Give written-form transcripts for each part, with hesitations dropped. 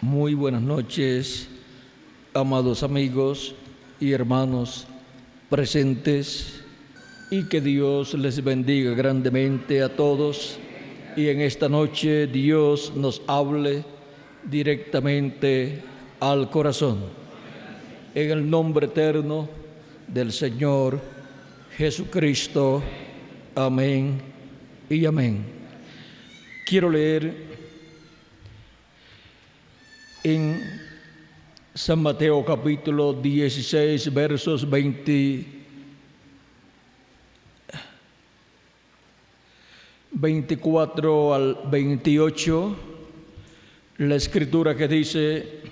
Muy buenas noches, amados amigos y hermanos presentes, y que Dios les bendiga grandemente a todos, y en esta noche Dios nos hable directamente al corazón. En el nombre eterno del Señor Jesucristo. Amén y amén. Quiero leer en San Mateo capítulo 16, versos 24 al 28, la escritura que dice: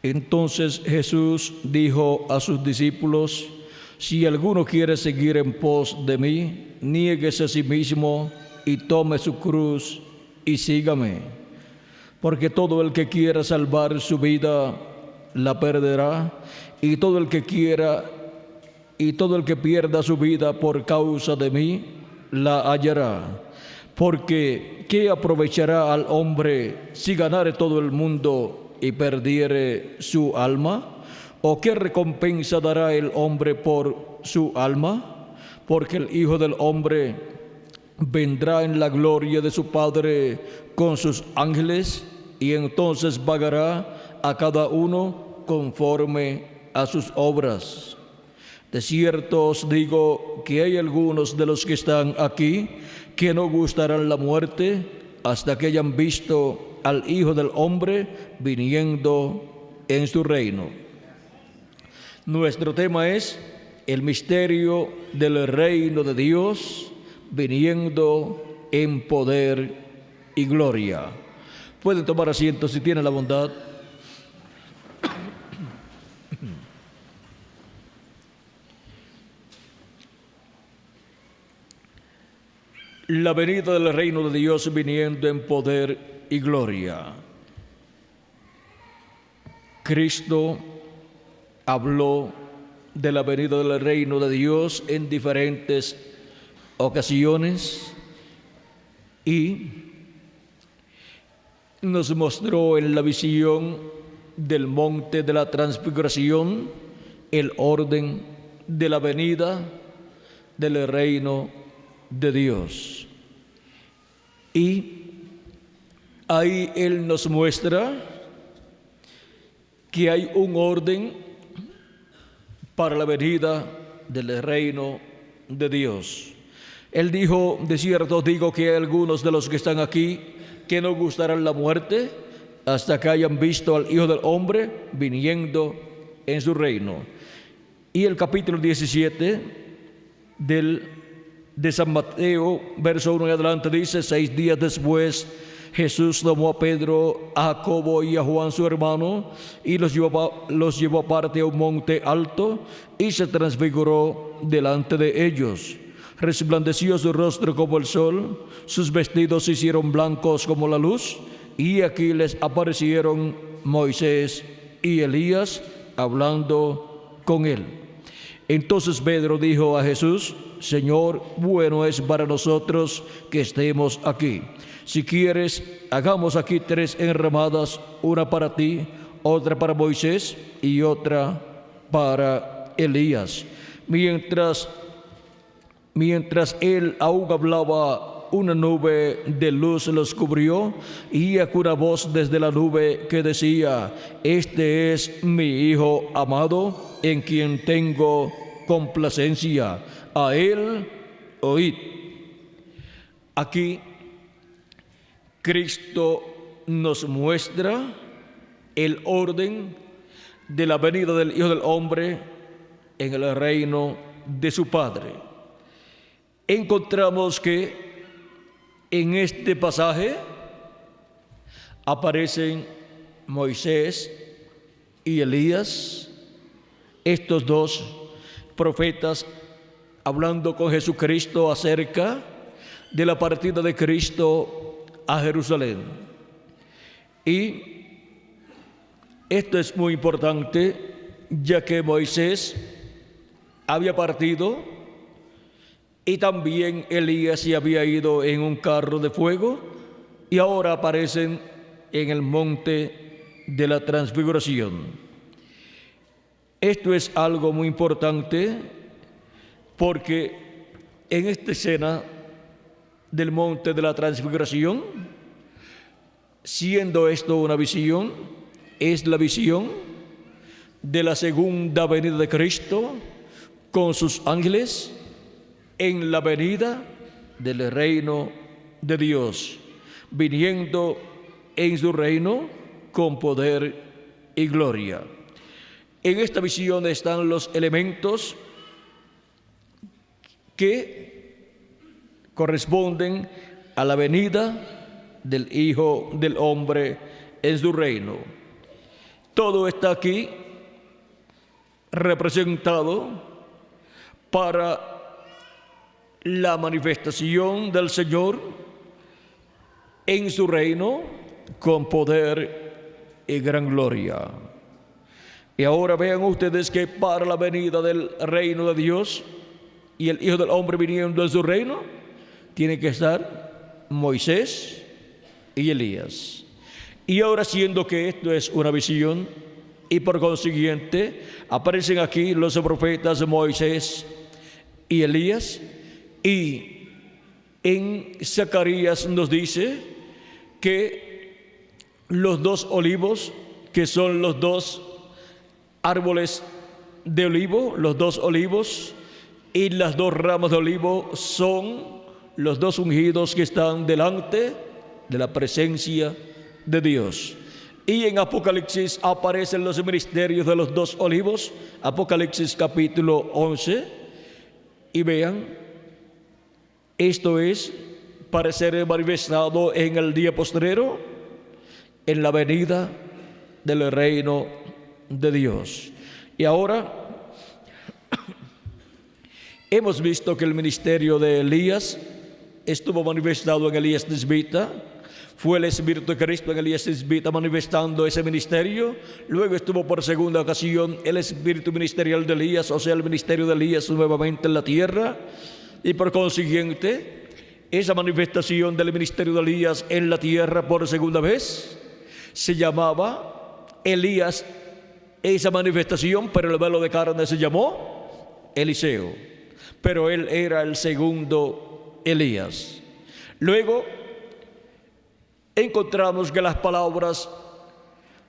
Entonces Jesús dijo a sus discípulos: Si alguno quiere seguir en pos de mí, niéguese a sí mismo y tome su cruz y sígame. Porque todo el que quiera salvar su vida la perderá, y todo el que pierda su vida por causa de mí la hallará. Porque ¿qué aprovechará al hombre si ganare todo el mundo y perdiere su alma? ¿O qué recompensa dará el hombre por su alma? Porque el Hijo del Hombre vendrá en la gloria de su Padre con sus ángeles, y entonces pagará a cada uno conforme a sus obras. De cierto os digo que hay algunos de los que están aquí que no gustarán la muerte hasta que hayan visto al Hijo del Hombre viniendo en su reino. Nuestro tema es el misterio del reino de Dios viniendo en poder y gloria. Pueden tomar asiento si tienen la bondad. La venida del reino de Dios viniendo en poder y gloria. Cristo habló de la venida del reino de Dios en diferentes ocasiones y nos mostró en la visión del monte de la transfiguración el orden de la venida del reino de Dios. Y ahí Él nos muestra que hay un orden para la venida del reino de Dios. Él dijo: de cierto os digo que hay algunos de los que están aquí que no gustarán la muerte hasta que hayan visto al Hijo del Hombre viniendo en su reino. Y el capítulo 17 de San Mateo, verso 1 en adelante, dice: 6 días después, Jesús tomó a Pedro, a Jacobo y a Juan su hermano, y los llevó aparte a un monte alto, y se transfiguró delante de ellos. Resplandeció su rostro como el sol, sus vestidos se hicieron blancos como la luz, y aquí les aparecieron Moisés y Elías hablando con él. Entonces Pedro dijo a Jesús: Señor, bueno es para nosotros que estemos aquí. Si quieres, hagamos aquí 3 enramadas, una para ti, otra para Moisés y otra para Elías. Mientras él aún hablaba, una nube de luz los cubrió, y aquí una voz desde la nube que decía: Este es mi Hijo amado, en quien tengo complacencia. A él oíd. Aquí Cristo nos muestra el orden de la venida del Hijo del Hombre en el reino de su Padre. Encontramos que en este pasaje aparecen Moisés y Elías, estos dos profetas, hablando con Jesucristo acerca de la partida de Cristo a Jerusalén. Y esto es muy importante, ya que Moisés había partido y también Elías se había ido en un carro de fuego, y ahora aparecen en el monte de la transfiguración. Esto es algo muy importante porque en esta escena del monte de la transfiguración, siendo esto una visión, es la visión de la segunda venida de Cristo con sus ángeles en la venida del reino de Dios, viniendo en su reino con poder y gloria. En esta visión están los elementos que corresponden a la venida del Hijo del Hombre en su reino. Todo está aquí representado para la manifestación del Señor en su reino con poder y gran gloria. Y ahora vean ustedes que para la venida del reino de Dios y el Hijo del Hombre viniendo en su reino, tiene que estar Moisés y Elías. Y ahora, siendo que esto es una visión y por consiguiente aparecen aquí los profetas Moisés y Elías, y en Zacarías nos dice que los dos olivos, que son los dos árboles de olivo, los dos olivos y las dos ramas de olivo, son los dos ungidos que están delante de la presencia de Dios. Y en Apocalipsis aparecen los ministerios de los dos olivos, Apocalipsis capítulo 11, y vean, esto es para ser manifestado en el día postrero, en la venida del reino de Dios. Y ahora hemos visto que el ministerio de Elías estuvo manifestado en Elías Tisbita. Fue el Espíritu de Cristo en Elías Tisbita manifestando ese ministerio. Luego estuvo por segunda ocasión el Espíritu ministerial de Elías, o sea, el ministerio de Elías nuevamente en la tierra. Y por consiguiente, esa manifestación del ministerio de Elías en la tierra por segunda vez se llamaba Elías, esa manifestación, pero el velo de carne se llamó Eliseo. Pero él era el segundo Elías. Luego encontramos que las palabras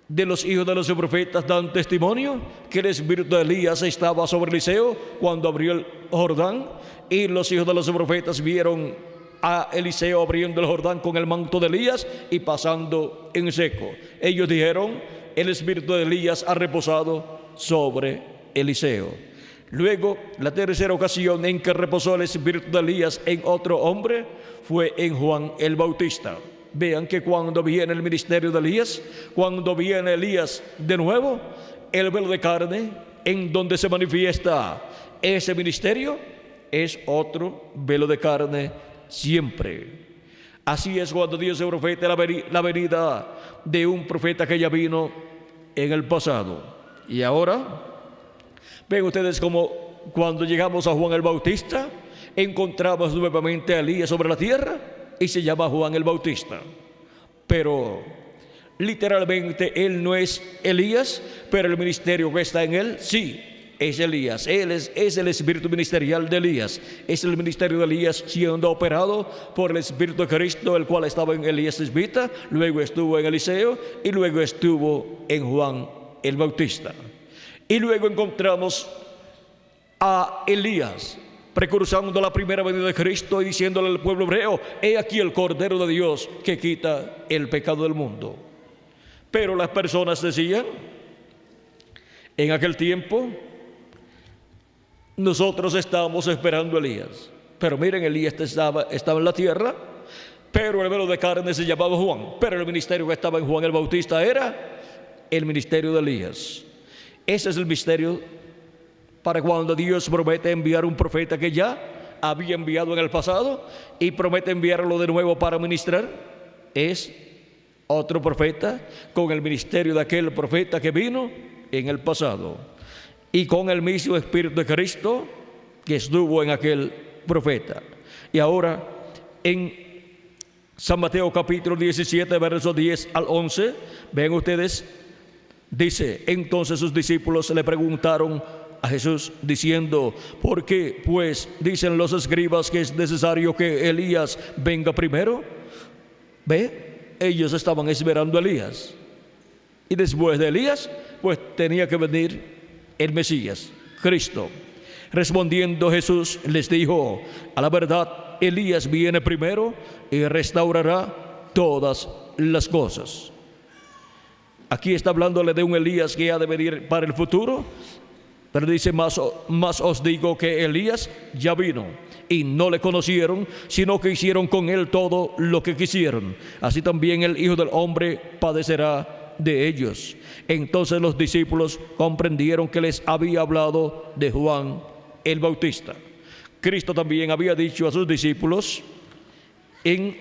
de los hijos de los profetas dan testimonio que el espíritu de Elías estaba sobre Eliseo cuando abrió el Jordán, y los hijos de los profetas vieron a Eliseo abriendo el Jordán con el manto de Elías y pasando en seco. Ellos dijeron: el espíritu de Elías ha reposado sobre Eliseo. Luego, la tercera ocasión en que reposó el espíritu de Elías en otro hombre fue en Juan el Bautista. Vean que cuando viene el ministerio de Elías, cuando viene Elías de nuevo, el velo de carne en donde se manifiesta ese ministerio es otro velo de carne siempre. Así es cuando Dios se profeta la venida de un profeta que ya vino en el pasado. Y ahora ven ustedes como cuando llegamos a Juan el Bautista, encontramos nuevamente a Elías sobre la tierra y se llama Juan el Bautista. Pero literalmente él no es Elías, pero el ministerio que está en él sí es Elías. Él es el espíritu ministerial de Elías. Es el ministerio de Elías siendo operado por el Espíritu de Cristo, el cual estaba en Elías Tisbita, luego estuvo en Eliseo y luego estuvo en Juan el Bautista. Y luego encontramos a Elías precursando la primera venida de Cristo y diciéndole al pueblo hebreo: he aquí el Cordero de Dios que quita el pecado del mundo. Pero las personas decían en aquel tiempo: nosotros estábamos esperando a Elías. Pero miren, Elías estaba en la tierra, pero el velo de carne se llamaba Juan, pero el ministerio que estaba en Juan el Bautista era el ministerio de Elías. Ese es el misterio para cuando Dios promete enviar un profeta que ya había enviado en el pasado y promete enviarlo de nuevo para ministrar. Es otro profeta con el ministerio de aquel profeta que vino en el pasado y con el mismo Espíritu de Cristo que estuvo en aquel profeta. Y ahora en San Mateo capítulo 17 versos 10 al 11 ven ustedes Dice, entonces sus discípulos le preguntaron a Jesús diciendo, ¿por qué pues dicen los escribas que es necesario que Elías venga primero? Ve, ellos estaban esperando a Elías. Y después de Elías, pues tenía que venir el Mesías, Cristo. Respondiendo Jesús les dijo, a la verdad, Elías viene primero y restaurará todas las cosas. Aquí está hablándole de un Elías que ha de venir para el futuro, pero dice, más os digo que Elías ya vino y no le conocieron, sino que hicieron con él todo lo que quisieron. Así también el Hijo del Hombre padecerá de ellos. Entonces los discípulos comprendieron que les había hablado de Juan el Bautista. Cristo también había dicho a sus discípulos en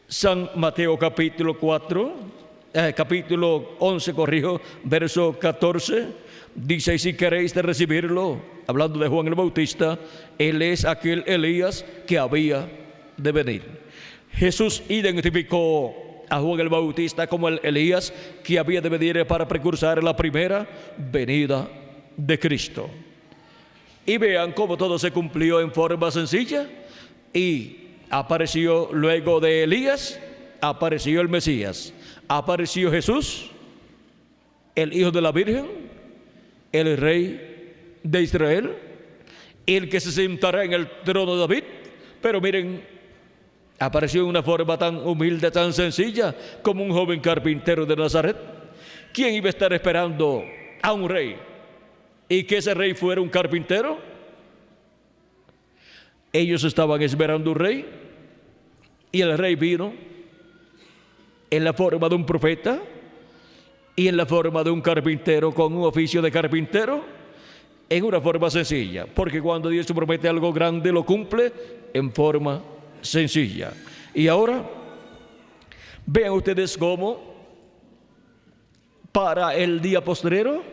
San Mateo capítulo 11, verso 14, dice, si queréis de recibirlo, hablando de Juan el Bautista, él es aquel Elías que había de venir. Jesús identificó a Juan el Bautista como el Elías que había de venir para precursar la primera venida de Cristo. Y vean cómo todo se cumplió en forma sencilla. Y apareció luego de Elías, apareció el Mesías, apareció Jesús, el Hijo de la Virgen, el Rey de Israel, el que se sentará en el trono de David. Pero miren, apareció en una forma tan humilde, tan sencilla, como un joven carpintero de Nazaret. ¿Quién iba a estar esperando a un rey y que ese rey fuera un carpintero? Ellos estaban esperando un rey, y el rey vino en la forma de un profeta y en la forma de un carpintero, con un oficio de carpintero, en una forma sencilla, porque cuando Dios promete algo grande lo cumple en forma sencilla. Y ahora vean ustedes cómo para el día postrero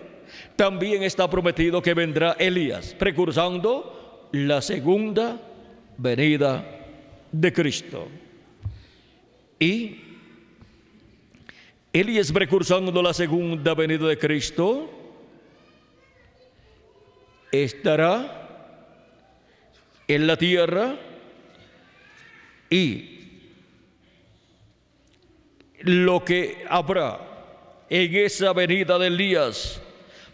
también está prometido que vendrá Elías, precursando la segunda venida de Cristo. Y Elías, precursando la segunda venida de Cristo, estará en la tierra, y lo que habrá en esa venida de Elías,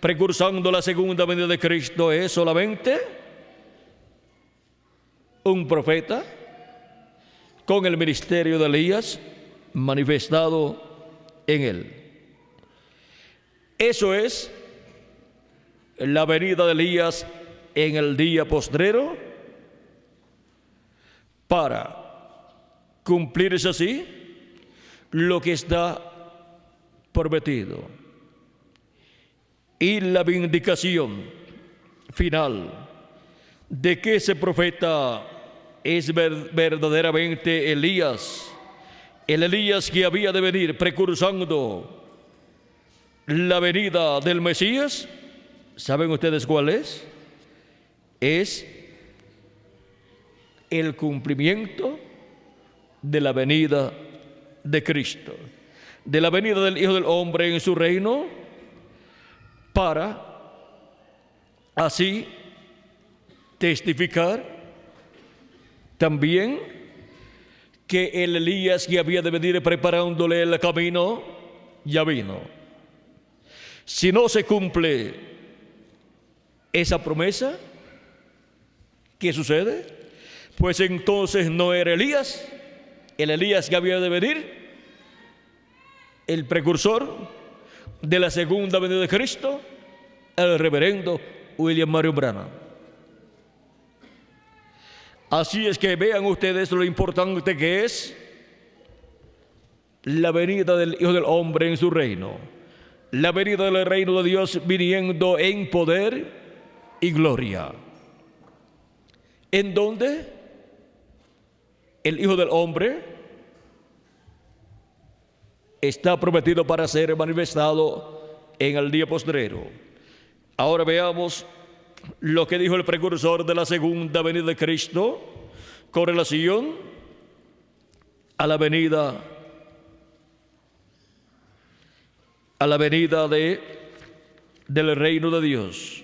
precursando la segunda venida de Cristo, es solamente un profeta con el ministerio de Elías manifestado en él. Eso es la venida de Elías en el día postrero, para cumplirse así lo que está prometido. Y la vindicación final de que ese profeta es verdaderamente Elías, el Elías que había de venir precursando la venida del Mesías. ¿Saben ustedes cuál es? Es el cumplimiento de la venida de Cristo, de la venida del Hijo del Hombre en su reino, para así testificar también que el Elías que había de venir preparándole el camino ya vino. Si no se cumple esa promesa, ¿qué sucede? Pues entonces no era Elías, el Elías que había de venir, el precursor de la segunda venida de Cristo, el reverendo William Marion Branham. Así es que vean ustedes lo importante que es la venida del Hijo del Hombre en su reino, la venida del reino de Dios viniendo en poder y gloria, en donde el Hijo del Hombre está prometido para ser manifestado en el día postrero. Ahora veamos lo que dijo el precursor de la segunda venida de Cristo con relación a la venida a la venida del reino de Dios.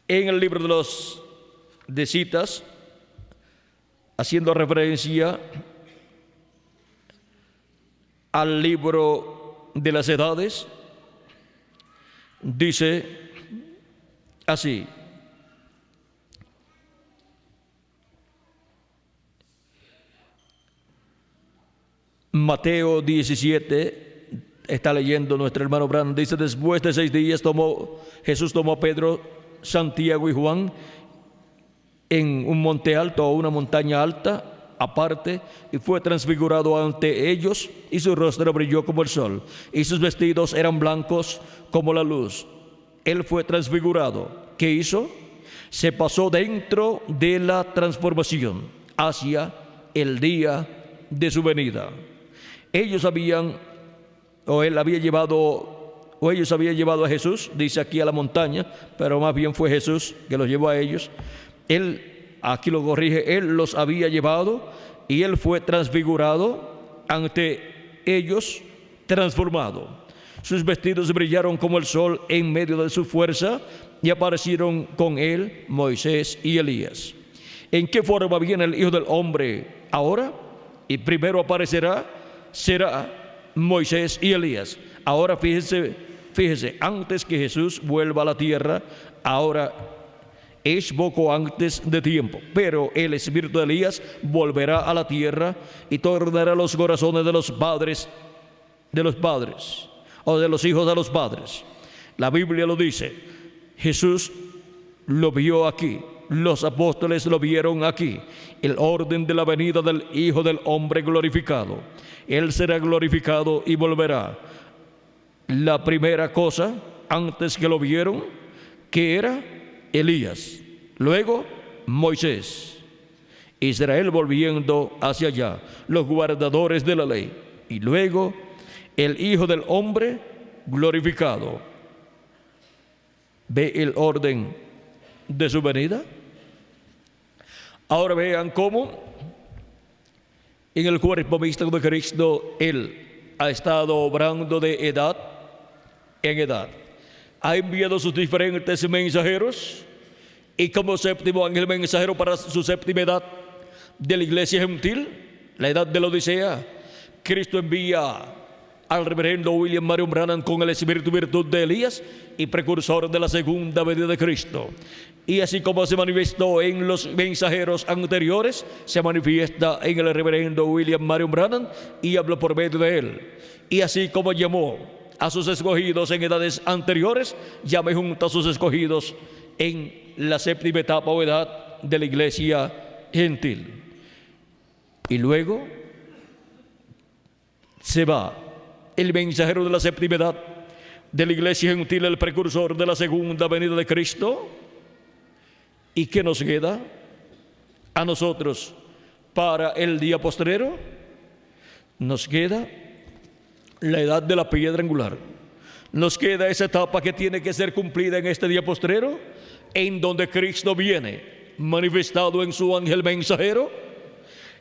En el libro de citas, haciendo referencia al libro de las edades, dice así: Mateo 17, está leyendo nuestro hermano Brandon, dice: después de 6 días Jesús tomó a Pedro, Santiago y Juan en un monte alto, o una montaña alta aparte, y fue transfigurado ante ellos, y su rostro brilló como el sol, y sus vestidos eran blancos como la luz. Él fue transfigurado. ¿Qué hizo? Se pasó dentro de la transformación hacia el día de su venida. Ellos habían llevado a Jesús, dice aquí, a la montaña, pero más bien fue Jesús que los llevó a ellos. Él, aquí lo corrige, Él los había llevado y Él fue transfigurado ante ellos, transformado. Sus vestidos brillaron como el sol en medio de su fuerza, y aparecieron con Él Moisés y Elías. ¿En qué forma viene el Hijo del Hombre ahora? Y primero será Moisés y Elías. Ahora fíjese, antes que Jesús vuelva a la tierra, ahora es poco antes de tiempo, pero el espíritu de Elías volverá a la tierra y tornará los corazones de los padres, o de los hijos a los padres. La Biblia lo dice. Jesús lo vio aquí, los apóstoles lo vieron aquí, el orden de la venida del Hijo del Hombre glorificado. Él será glorificado y volverá. La primera cosa, antes que lo vieron, que era Elías, luego Moisés, Israel volviendo hacia allá, los guardadores de la ley, y luego el Hijo del Hombre glorificado. ¿Ve el orden de su venida? Ahora vean cómo en el cuerpo místico de Cristo Él ha estado obrando de edad en edad. Ha enviado sus diferentes mensajeros, y como séptimo ángel mensajero para su séptima edad de la iglesia gentil, la edad de la Odisea, Cristo envía al reverendo William Marion Branham con el espíritu y virtud de Elías, y precursor de la segunda venida de Cristo. Y así como se manifestó en los mensajeros anteriores, se manifiesta en el reverendo William Marion Branham y habla por medio de él. Y así como llamó a sus escogidos en edades anteriores, llame junto a sus escogidos en la séptima etapa o edad de la iglesia gentil. Y luego se va el mensajero de la séptima edad de la iglesia gentil, el precursor de la segunda venida de Cristo. ¿Y qué nos queda a nosotros para el día postrero? Nos queda la edad de la piedra angular. Nos queda esa etapa que tiene que ser cumplida en este día postrero, en donde Cristo viene manifestado en su ángel mensajero,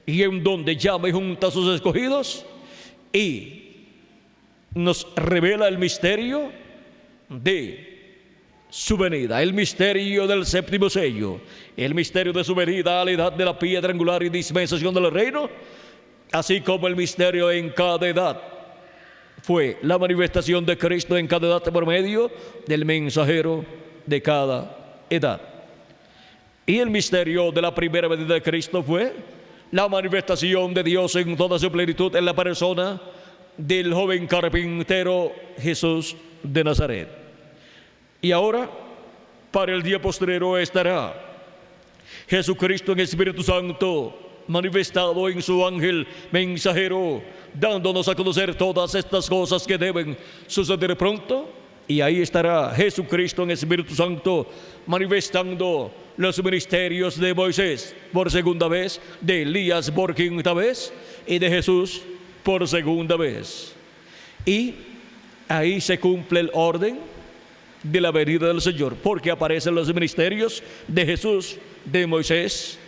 y en donde llama y junta a sus escogidos y nos revela el misterio de su venida, el misterio del séptimo sello, el misterio de su venida a la edad de la piedra angular y dispensación del reino, así como el misterio en cada edad fue la manifestación de Cristo en cada edad por medio del mensajero de cada edad. Y el misterio de la primera venida de Cristo fue la manifestación de Dios en toda su plenitud en la persona del joven carpintero Jesús de Nazaret. Y ahora, para el día postrero, estará Jesucristo en Espíritu Santo, manifestado en su ángel mensajero, dándonos a conocer todas estas cosas que deben suceder pronto. Y ahí estará Jesucristo en Espíritu Santo, manifestando los ministerios de Moisés por segunda vez, de Elías por quinta vez y de Jesús por segunda vez. Y ahí se cumple el orden de la venida del Señor, porque aparecen los ministerios de Jesús, de Moisés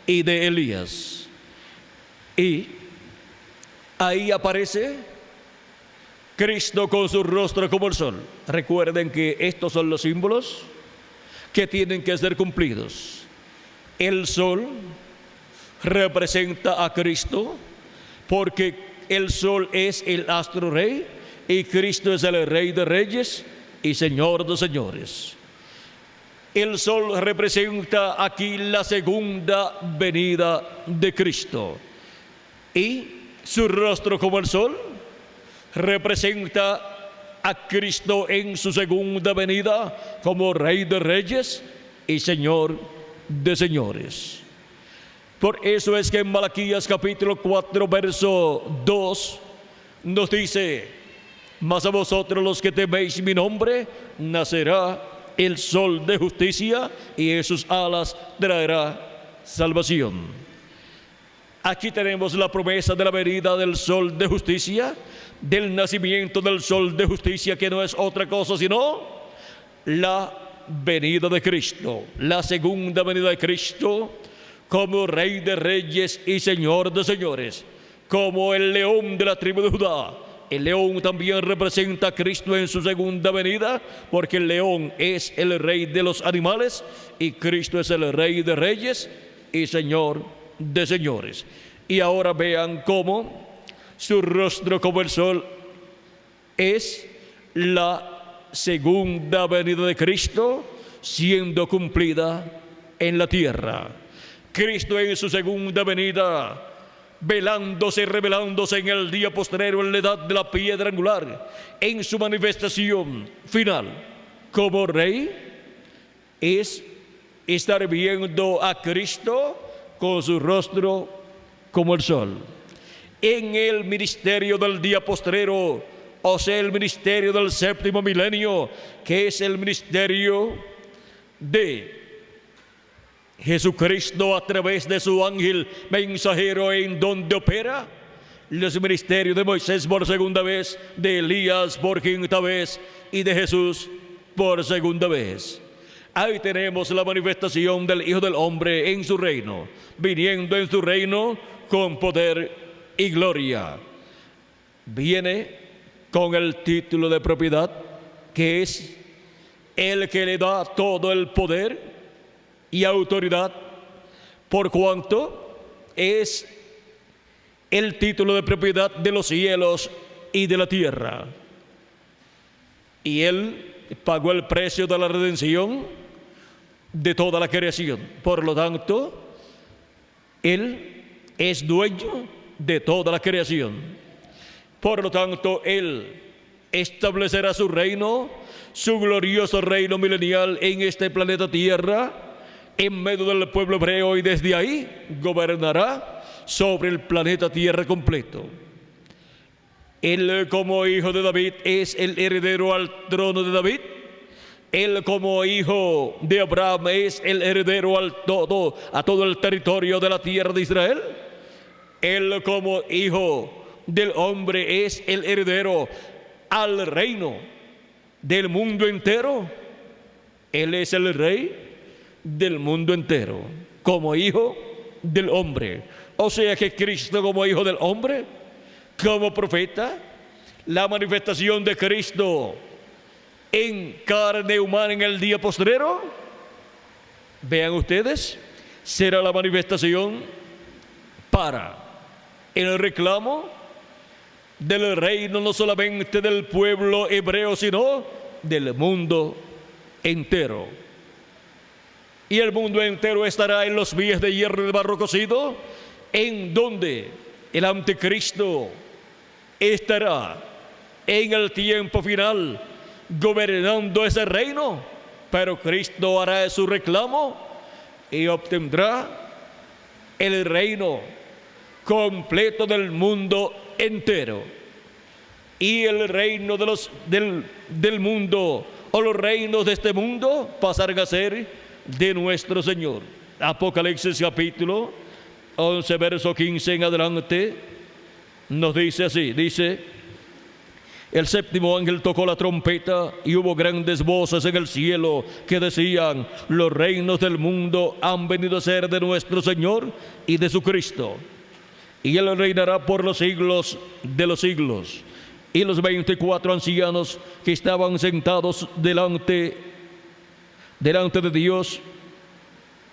y de Elías. Y ahí aparece Cristo con su rostro como el sol. Recuerden que estos son los símbolos que tienen que ser cumplidos. El sol representa a Cristo porque el sol es el astro rey y Cristo es el Rey de Reyes y Señor de Señores. El sol representa aquí la segunda venida de Cristo y su rostro como el sol representa a Cristo en su segunda venida como Rey de Reyes y Señor de Señores. Por eso es que en Malaquías capítulo 4 verso 2 nos dice: mas a vosotros los que teméis mi nombre nacerá el sol de justicia y en sus alas traerá salvación. Aquí tenemos la promesa de la venida del sol de justicia, del nacimiento del sol de justicia, que no es otra cosa sino la venida de Cristo, la segunda venida de Cristo como Rey de Reyes y Señor de Señores, como el león de la tribu de Judá. El león también representa a Cristo en su segunda venida, porque el león es el rey de los animales y Cristo es el Rey de Reyes y Señor de Señores. Y ahora vean cómo su rostro como el sol es la segunda venida de Cristo siendo cumplida en la tierra. Cristo en su segunda venida, velándose y revelándose en el día postrero, en la edad de la piedra angular, en su manifestación final como Rey, es estar viendo a Cristo con su rostro como el sol. En el ministerio del día postrero, o sea, el ministerio del séptimo milenio, que es el ministerio de Jesucristo a través de su ángel mensajero, en donde opera los ministerios de Moisés por segunda vez, de Elías por quinta vez y de Jesús por segunda vez. Ahí tenemos la manifestación del Hijo del Hombre en su reino, viniendo en su reino con poder y gloria. Viene con el título de propiedad, que es el que le da todo el poder y autoridad, por cuanto es el título de propiedad de los cielos y de la tierra. Y Él pagó el precio de la redención de toda la creación. Por lo tanto, Él es dueño de toda la creación. Por lo tanto, Él establecerá su reino, su glorioso reino milenial en este planeta Tierra, en medio del pueblo hebreo, y desde ahí gobernará sobre el planeta Tierra completo. Él, como hijo de David, es el heredero al trono de David. Él, como hijo de Abraham, es el heredero a todo el territorio de la tierra de Israel. Él, como hijo del hombre, es el heredero al reino del mundo entero. Él es el rey del mundo entero, como hijo del hombre. O sea que Cristo, como hijo del hombre, como profeta, la manifestación de Cristo en carne humana en el día postrero, vean ustedes, será la manifestación para el reclamo del reino, no solamente del pueblo hebreo, sino del mundo entero. Y el mundo entero estará en los pies de hierro de barro cocido, en donde el anticristo estará en el tiempo final gobernando ese reino, pero Cristo hará su reclamo y obtendrá el reino completo del mundo entero. Y el reino del mundo, o los reinos de este mundo, pasarán a ser de nuestro Señor. Apocalipsis capítulo 11 verso 15 en adelante nos dice así, dice: el séptimo ángel tocó la trompeta y hubo grandes voces en el cielo que decían: los reinos del mundo han venido a ser de nuestro Señor y de su Cristo, y Él reinará por los siglos de los siglos. Y los 24 ancianos que estaban sentados delante de Dios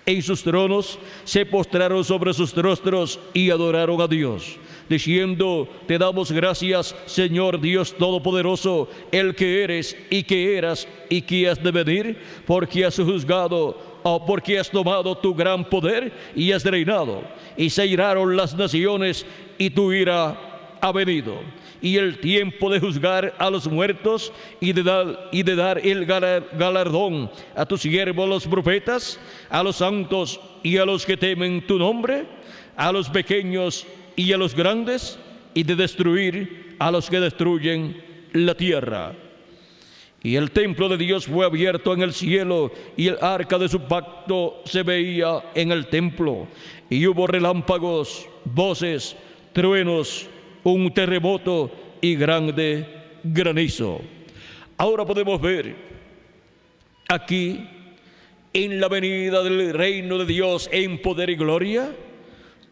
en sus tronos, se postraron sobre sus rostros y adoraron a Dios, diciendo: te damos gracias, Señor Dios Todopoderoso, el que eres y que eras y que has de venir, porque has juzgado, porque has tomado tu gran poder y has reinado, y se iraron las naciones y tu ira ha venido, y el tiempo de juzgar a los muertos y de dar el galardón a tus siervos los profetas, a los santos y a los que temen tu nombre, a los pequeños y a los grandes, y de destruir a los que destruyen la tierra. Y el templo de Dios fue abierto en el cielo, y el arca de su pacto se veía en el templo, y hubo relámpagos, voces, truenos, un terremoto y grande granizo. Ahora podemos ver aquí, en la venida del reino de Dios en poder y gloria,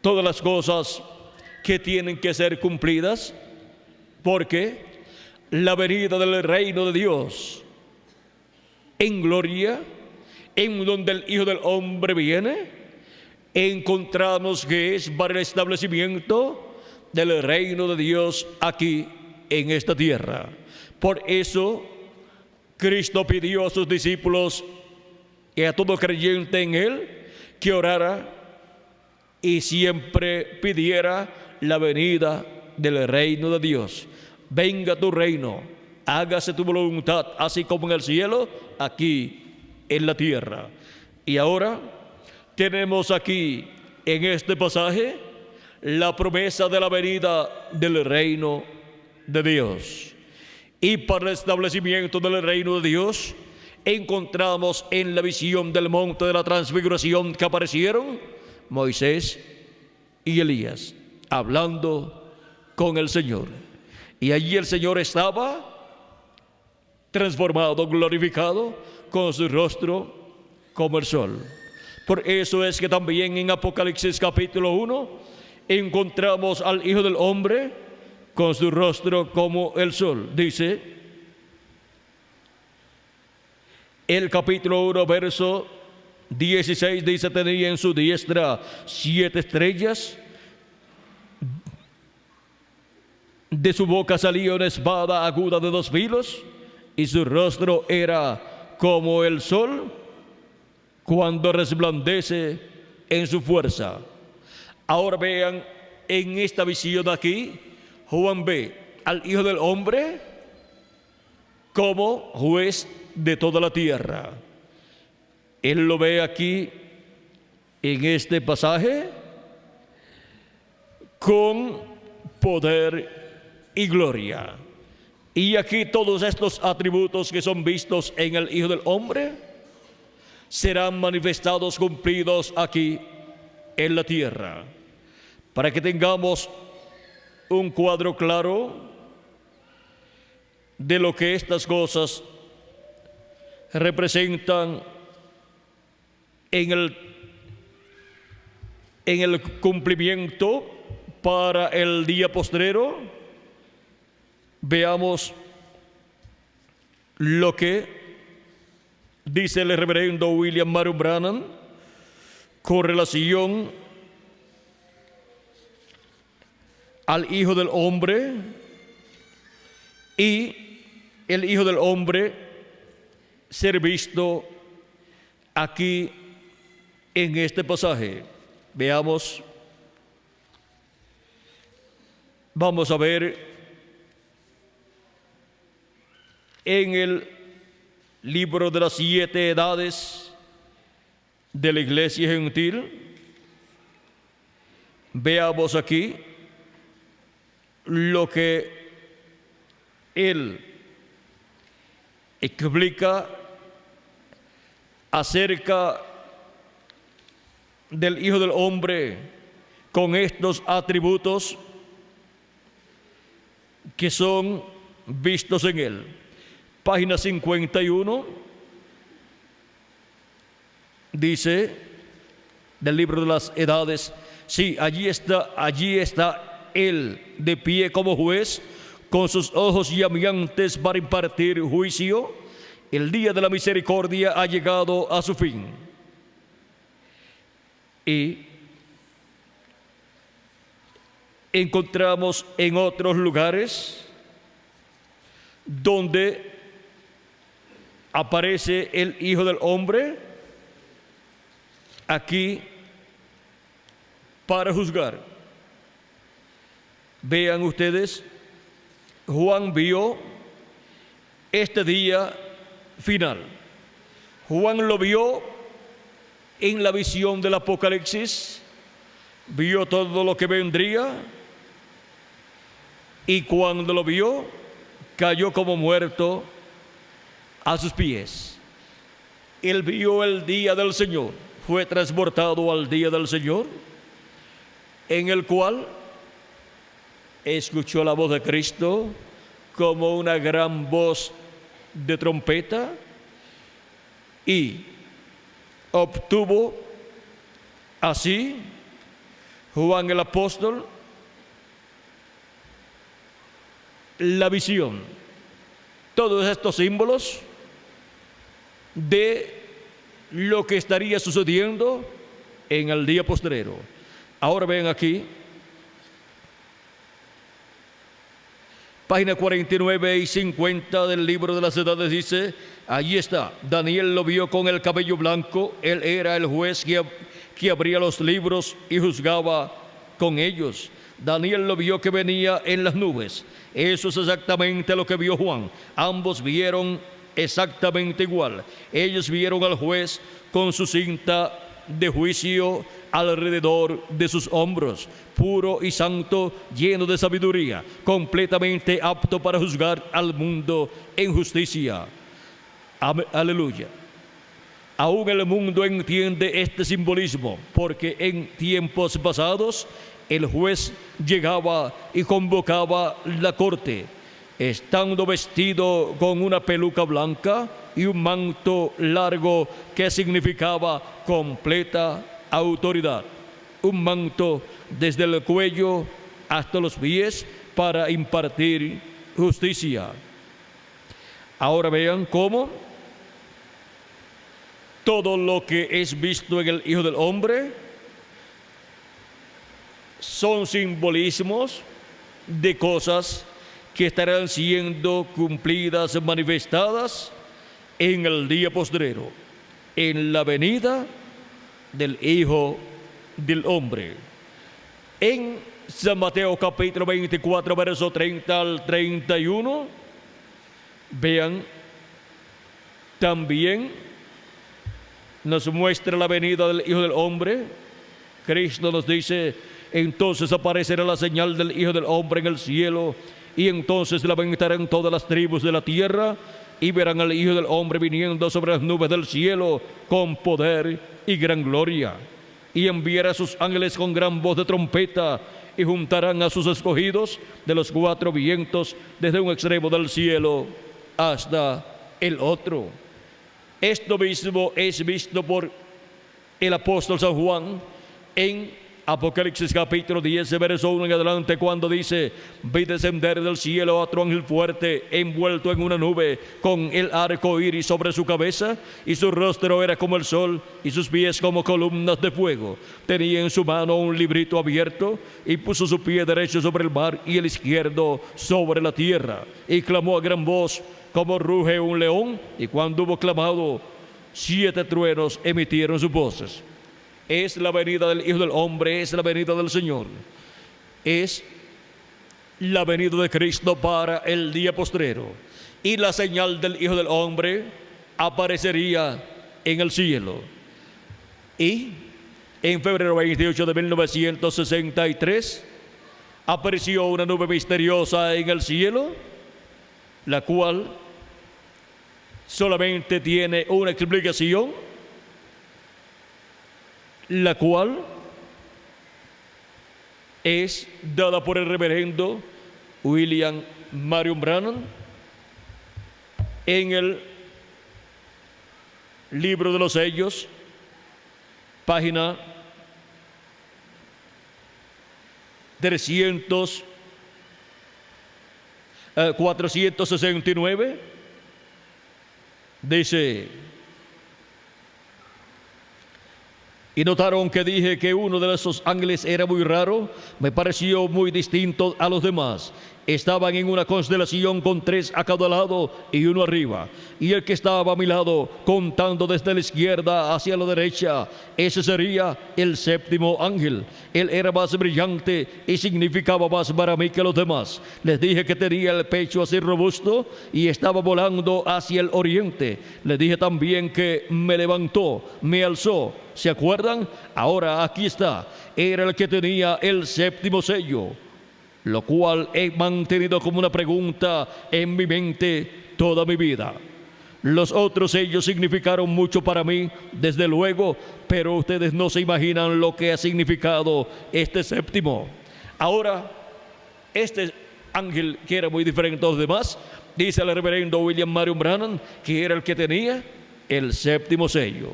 todas las cosas que tienen que ser cumplidas, porque la venida del reino de Dios en gloria, en donde el Hijo del Hombre viene, encontramos que es para el establecimiento del reino de Dios aquí en esta tierra. Por eso Cristo pidió a sus discípulos y a todo creyente en Él que orara y siempre pidiera la venida del reino de Dios. Venga tu reino, hágase tu voluntad, así como en el cielo, aquí en la tierra. Y ahora tenemos aquí en este pasaje la promesa de la venida del reino de Dios. Y para el establecimiento del reino de Dios, encontramos en la visión del monte de la transfiguración que aparecieron Moisés y Elías, hablando con el Señor. Y allí el Señor estaba transformado, glorificado, con su rostro como el sol. Por eso es que también en Apocalipsis capítulo 1, encontramos al Hijo del Hombre con su rostro como el sol. Dice el capítulo 1, verso 16, dice: tenía en su diestra 7 estrellas, de su boca salía una espada aguda de 2 filos, y su rostro era como el sol cuando resplandece en su fuerza. Ahora vean, en esta visión aquí, Juan ve al Hijo del Hombre como juez de toda la tierra. Él lo ve aquí en este pasaje con poder y gloria. Y aquí todos estos atributos que son vistos en el Hijo del Hombre serán manifestados, cumplidos aquí en la tierra, para que tengamos un cuadro claro de lo que estas cosas representan en el cumplimiento para el día postrero. Veamos lo que dice el reverendo William Marion Branham con relación al Hijo del Hombre y el Hijo del Hombre ser visto aquí en este pasaje. Veamos, vamos a ver en el libro de las 7 edades de la Iglesia Gentil. Veamos aquí lo que él explica acerca del Hijo del Hombre con estos atributos que son vistos en él. Página 51 dice del libro de las edades: sí, allí está él de pie como juez, con sus ojos llameantes para impartir juicio. El día de la misericordia ha llegado a su fin. Y encontramos en otros lugares donde aparece el Hijo del Hombre aquí para juzgar. Vean ustedes, Juan vio este día final. Juan lo vio en la visión del Apocalipsis, vio todo lo que vendría, y cuando lo vio, cayó como muerto a sus pies. Él vio el día del Señor, fue transportado al día del Señor, en el cual escuchó la voz de Cristo como una gran voz de trompeta y obtuvo así Juan el apóstol la visión. Todos estos símbolos de lo que estaría sucediendo en el día postrero. Ahora ven aquí, página 49 y 50 del libro de las edades, dice, allí está, Daniel lo vio con el cabello blanco, él era el juez que abría los libros y juzgaba con ellos. Daniel lo vio que venía en las nubes. Eso es exactamente lo que vio Juan. Ambos vieron exactamente igual. Ellos vieron al juez con su cinta de juicio alrededor de sus hombros, puro y santo, lleno de sabiduría, completamente apto para juzgar al mundo en justicia. Aleluya. Aún el mundo entiende este simbolismo, porque en tiempos pasados el juez llegaba y convocaba la corte, estando vestido con una peluca blanca y un manto largo que significaba completa autoridad. Un manto desde el cuello hasta los pies para impartir justicia. Ahora vean cómo todo lo que es visto en el Hijo del Hombre son simbolismos de cosas que estarán siendo cumplidas, manifestadas en el día postrero, en la venida del Hijo del Hombre. En San Mateo capítulo 24, verso 30 al 31, vean, también nos muestra la venida del Hijo del Hombre. Cristo nos dice, entonces aparecerá la señal del Hijo del Hombre en el cielo, y entonces lamentarán todas las tribus de la tierra, y verán al Hijo del Hombre viniendo sobre las nubes del cielo con poder y gran gloria. Y enviará a sus ángeles con gran voz de trompeta, y juntarán a sus escogidos de los cuatro vientos, desde un extremo del cielo hasta el otro. Esto mismo es visto por el apóstol San Juan en Apocalipsis capítulo 10, verso 1 en adelante, cuando dice, vi descender del cielo a otro ángel fuerte, envuelto en una nube, con el arco iris sobre su cabeza, y su rostro era como el sol, y sus pies como columnas de fuego. Tenía en su mano un librito abierto, y puso su pie derecho sobre el mar, y el izquierdo sobre la tierra, y clamó a gran voz, como ruge un león, y cuando hubo clamado, 7 truenos emitieron sus voces. Es la venida del Hijo del Hombre, es la venida del Señor, es la venida de Cristo para el día postrero, y la señal del Hijo del Hombre aparecería en el cielo. Y en febrero 28 de 1963 apareció una nube misteriosa en el cielo, la cual solamente tiene una explicación, la cual es dada por el reverendo William Marion Branham en el libro de los sellos, página 300 469, dice: y notaron que dije que uno de esos ángeles era muy raro, me pareció muy distinto a los demás. Estaban en una constelación con 3 a cada lado y uno arriba. Y el que estaba a mi lado, contando desde la izquierda hacia la derecha, ese sería el 7º ángel. Él era más brillante y significaba más para mí que los demás. Les dije que tenía el pecho así robusto y estaba volando hacia el oriente. Les dije también que me levantó, me alzó. ¿Se acuerdan? Ahora aquí está. Era el que tenía el 7º sello, lo cual he mantenido como una pregunta en mi mente toda mi vida. Los otros sellos significaron mucho para mí, desde luego, pero ustedes no se imaginan lo que ha significado este 7º. Ahora, este ángel, que era muy diferente a los demás, dice el reverendo William Marion Branham que era el que tenía el 7º sello.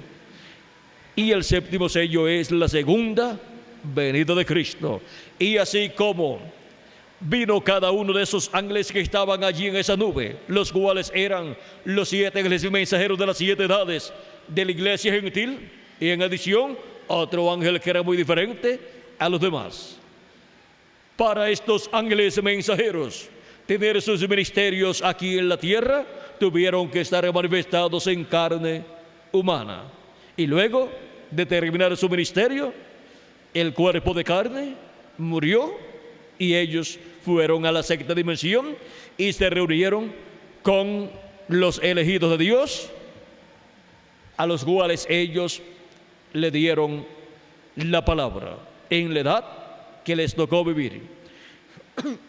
Y el 7º sello es la segunda venida de Cristo. Y así como vino cada uno de esos ángeles que estaban allí en esa nube, los cuales eran los 7 ángeles y mensajeros de las 7 edades de la iglesia gentil, y en adición otro ángel que era muy diferente a los demás. Para estos ángeles mensajeros tener sus ministerios aquí en la tierra, tuvieron que estar manifestados en carne humana. Y luego de terminar su ministerio, el cuerpo de carne murió y ellos fueron a la 6ª dimensión y se reunieron con los elegidos de Dios, a los cuales ellos le dieron la palabra en la edad que les tocó vivir.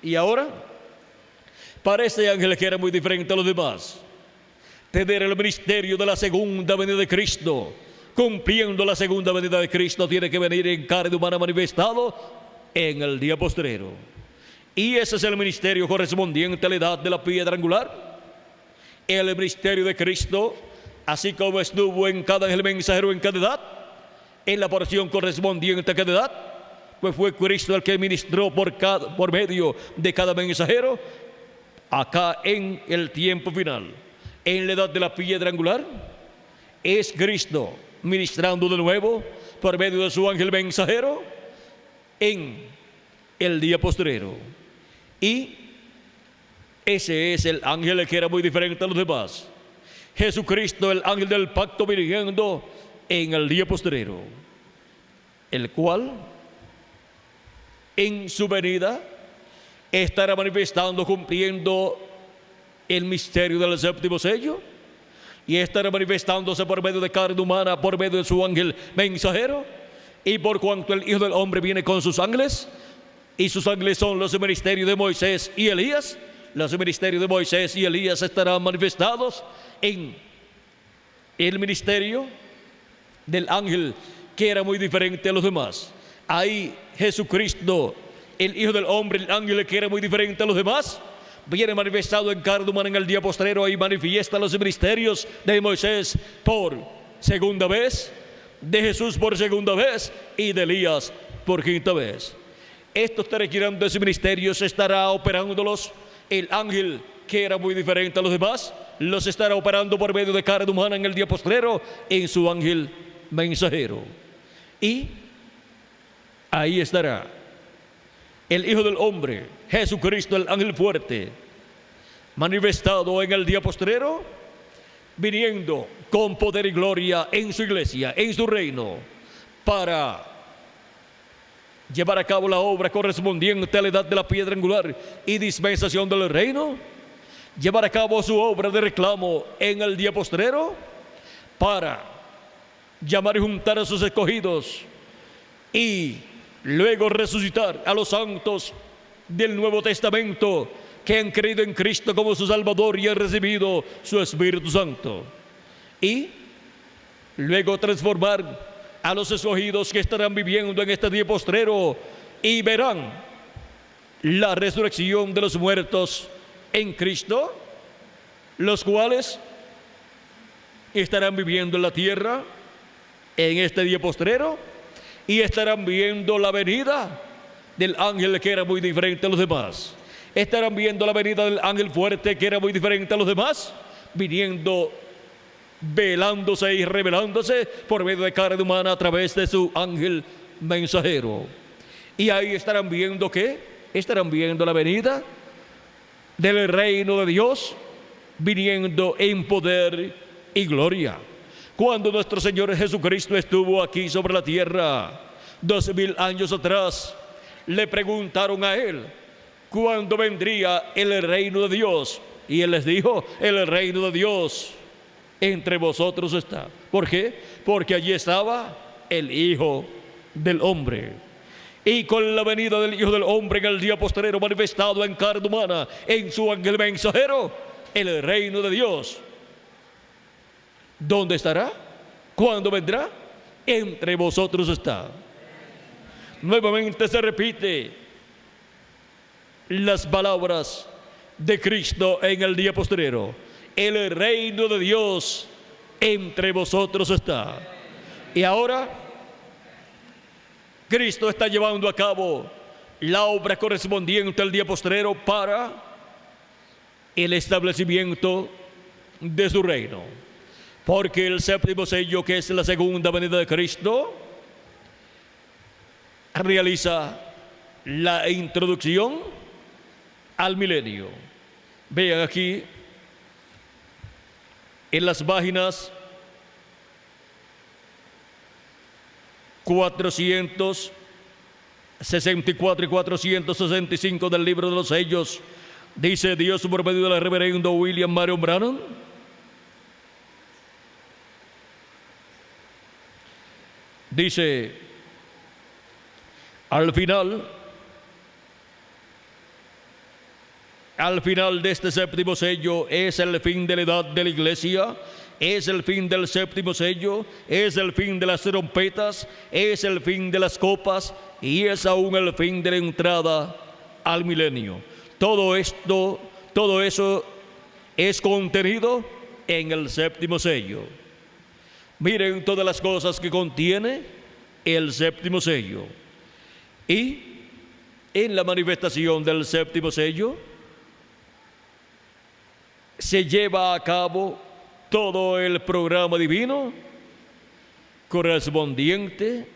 Y ahora, para este ángel que era muy diferente a los demás, tener el ministerio de la segunda venida de Cristo, cumpliendo la segunda venida de Cristo, tiene que venir en carne humana manifestado en el día postrero. Y ese es el ministerio correspondiente a la edad de la piedra angular. El ministerio de Cristo, así como estuvo en cada ángel mensajero en cada edad, en la porción correspondiente a cada edad, pues fue Cristo el que ministró por medio de cada mensajero acá en el tiempo final. En la edad de la piedra angular es Cristo ministrando de nuevo por medio de su ángel mensajero en el día postrero. Y ese es el ángel que era muy diferente a los demás. Jesucristo, el ángel del pacto, viniendo en el día postrero, el cual en su venida estará manifestando, cumpliendo el misterio del 7º sello, y estará manifestándose por medio de carne humana, por medio de su ángel mensajero. Y por cuanto el Hijo del Hombre viene con sus ángeles, y sus ángeles son los ministerios de Moisés y Elías, los ministerios de Moisés y Elías estarán manifestados en el ministerio del ángel que era muy diferente a los demás. Ahí Jesucristo, el Hijo del Hombre, el ángel que era muy diferente a los demás, viene manifestado en carne humana en el día postrero y manifiesta los ministerios de Moisés por segunda vez, de Jesús por segunda vez y de Elías por quinta vez. Estos 3 grandes ministerios estará operándolos el ángel que era muy diferente a los demás, los estará operando por medio de carne humana en el día postrero en su ángel mensajero. Y ahí estará el Hijo del Hombre, Jesucristo, el ángel fuerte, manifestado en el día postrero, viniendo con poder y gloria en su iglesia, en su reino, para llevar a cabo la obra correspondiente a la edad de la piedra angular y dispensación del reino, llevar a cabo su obra de reclamo en el día postrero, para llamar y juntar a sus escogidos y luego resucitar a los santos del Nuevo Testamento que han creído en Cristo como su Salvador y han recibido su Espíritu Santo. Y luego transformar a los escogidos que estarán viviendo en este día postrero y verán la resurrección de los muertos en Cristo, los cuales estarán viviendo en la tierra en este día postrero y estarán viendo la venida del ángel que era muy diferente a los demás. Estarán viendo la venida del ángel fuerte, que era muy diferente a los demás, viniendo, velándose y revelándose por medio de carne humana a través de su ángel mensajero. Y ahí estarán viendo ¿qué? Estarán viendo la venida del reino de Dios, viniendo en poder y gloria. Cuando nuestro Señor Jesucristo estuvo aquí sobre la tierra 2000 años atrás, le preguntaron a él cuándo vendría el reino de Dios, y él les dijo: el reino de Dios entre vosotros está. ¿Por qué? Porque allí estaba el Hijo del Hombre. Y con la venida del Hijo del Hombre en el día postrero, manifestado en carne humana, en su ángel mensajero, el reino de Dios, ¿dónde estará? ¿Cuándo vendrá? Entre vosotros está. Nuevamente se repite las palabras de Cristo en el día postrero: el reino de Dios entre vosotros está. Y ahora Cristo está llevando a cabo la obra correspondiente al día postrero para el establecimiento de su reino. Porque el séptimo sello, que es la segunda venida de Cristo, realiza la introducción al milenio. Vean aquí en las páginas 464 y 465 del libro de los sellos, dice Dios por medio del reverendo William Marion Branham: dice, al final de este séptimo sello es el fin de la edad de la iglesia, es el fin del séptimo sello, es el fin de las trompetas, es el fin de las copas y es aún el fin de la entrada al milenio. Todo eso es contenido en el séptimo sello. Miren todas las cosas que contiene el séptimo sello. Y en la manifestación del séptimo sello se lleva a cabo todo el programa divino correspondiente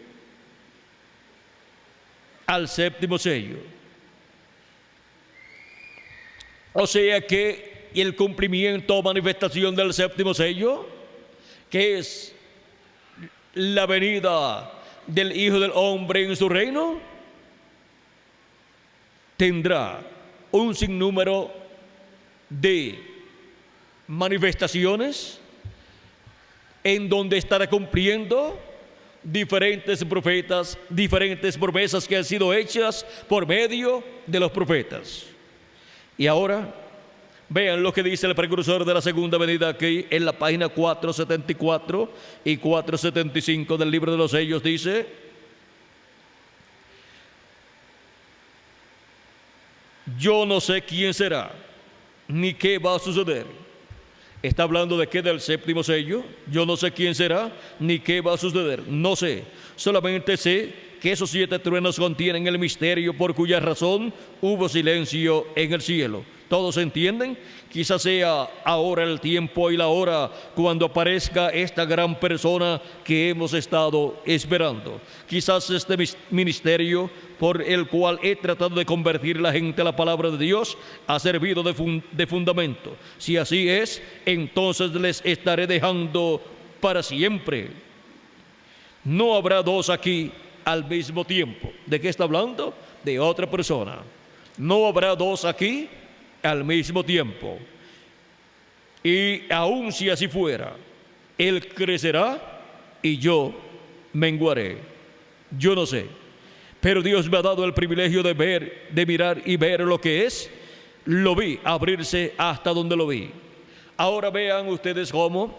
al séptimo sello. O sea que el cumplimiento o manifestación del séptimo sello, que es la venida del Hijo del Hombre en su reino, tendrá un sinnúmero de manifestaciones en donde estará cumpliendo diferentes profetas, diferentes promesas que han sido hechas por medio de los profetas. Y ahora vean lo que dice el precursor de la segunda venida aquí en la página 474 y 475 del libro de los sellos. Dice: yo no sé quién será ni qué va a suceder. Está hablando de qué, del séptimo sello. Yo no sé quién será ni qué va a suceder. No sé. Solamente sé que esos 7 truenos contienen el misterio por cuya razón hubo silencio en el cielo. ¿Todos entienden? Quizás sea ahora el tiempo y la hora cuando aparezca esta gran persona que hemos estado esperando. Quizás este ministerio por el cual he tratado de convertir a la gente a la palabra de Dios ha servido de fundamento. Si así es, entonces les estaré dejando para siempre. No habrá 2 aquí al mismo tiempo. ¿De qué está hablando? De otra persona. No habrá 2 aquí al mismo tiempo. Y aun si así fuera, Él crecerá y yo menguaré. Yo no sé. Pero Dios me ha dado el privilegio de ver, de mirar y ver lo que es. Lo vi abrirse hasta donde lo vi. Ahora vean ustedes cómo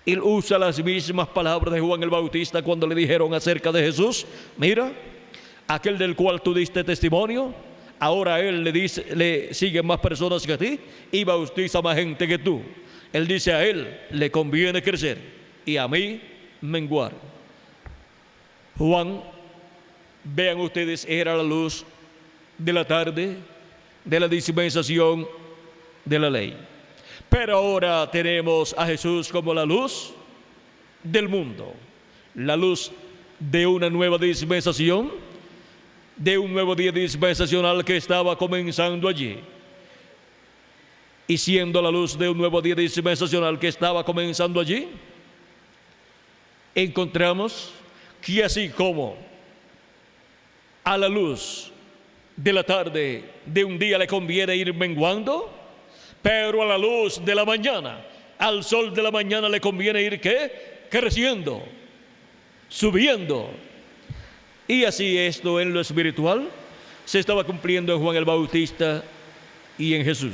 Él usa las mismas palabras de Juan el Bautista cuando le dijeron acerca de Jesús: mira, aquel del cual tú diste testimonio, ahora Él le siguen más personas que a ti y bautiza más gente que tú. Él dice: a Él le conviene crecer y a mí menguar. Juan, vean ustedes, era la luz de la tarde de la dispensación de la ley. Pero ahora tenemos a Jesús como la luz del mundo, la luz de una nueva dispensación, de un nuevo día dispensacional que estaba comenzando allí. Y siendo la luz de un nuevo día dispensacional que estaba comenzando allí, encontramos que así como a la luz de la tarde de un día le conviene ir menguando, pero a la luz de la mañana, al sol de la mañana le conviene ir ¿qué? Creciendo, subiendo. Y así esto en lo espiritual se estaba cumpliendo en Juan el Bautista y en Jesús.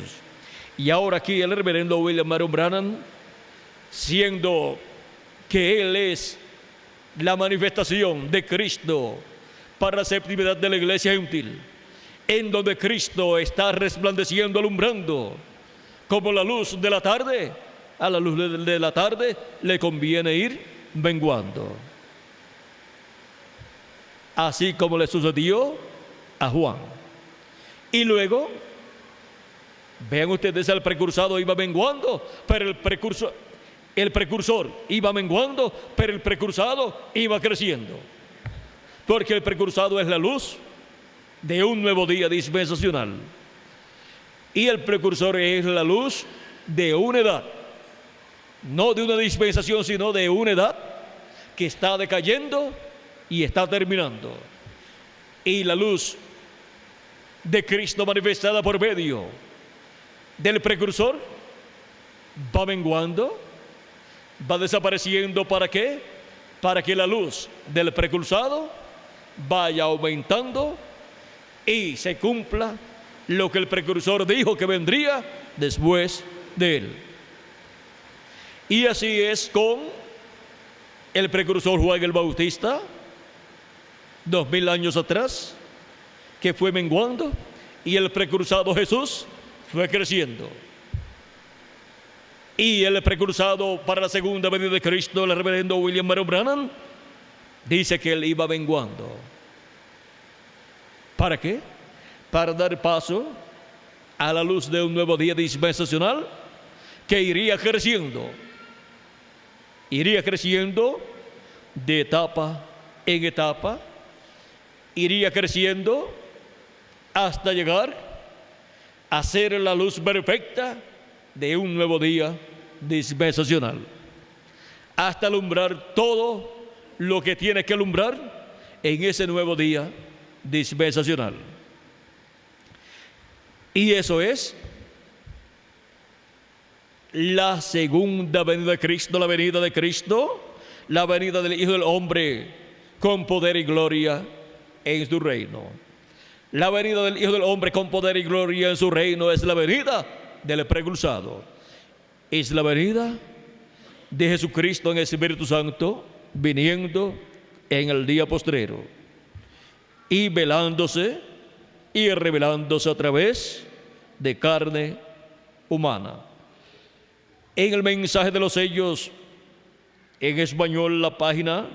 Y ahora aquí el reverendo William Marion Branham, siendo que él es la manifestación de Cristo para la septividad de la iglesia gentil, en donde Cristo está resplandeciendo, alumbrando como la luz de la tarde, a la luz de la tarde le conviene ir menguando. Así como le sucedió a Juan. Y luego, vean ustedes, el precursor iba menguando, pero el precursor iba menguando, pero el precursado iba creciendo. Porque el precursado es la luz de un nuevo día dispensacional. Y el precursor es la luz de una edad, no de una dispensación, sino de una edad que está decayendo y está terminando. Y la luz de Cristo manifestada por medio del precursor va menguando, va desapareciendo. ¿Para qué? Para que la luz del precursado vaya aumentando y se cumpla lo que el precursor dijo que vendría después de él. Y así es con el precursor Juan el Bautista, 2000 años atrás, que fue menguando, y el precursado Jesús fue creciendo. Y el precursado para la segunda venida de Cristo, el reverendo William Marion Branham, dice que él iba menguando. ¿Para qué? Para dar paso a la luz de un nuevo día dispensacional que iría creciendo de etapa en etapa, iría creciendo hasta llegar a ser la luz perfecta de un nuevo día dispensacional, hasta alumbrar todo lo que tiene que alumbrar en ese nuevo día dispensacional. Y eso es la segunda venida de Cristo, la venida de Cristo, la venida del Hijo del Hombre con poder y gloria en su reino. La venida del Hijo del Hombre con poder y gloria en su reino es la venida del precursado. Es la venida de Jesucristo en el Espíritu Santo, viniendo en el día postrero y velándose y revelándose a través de carne humana. En el mensaje de los sellos, en español, la página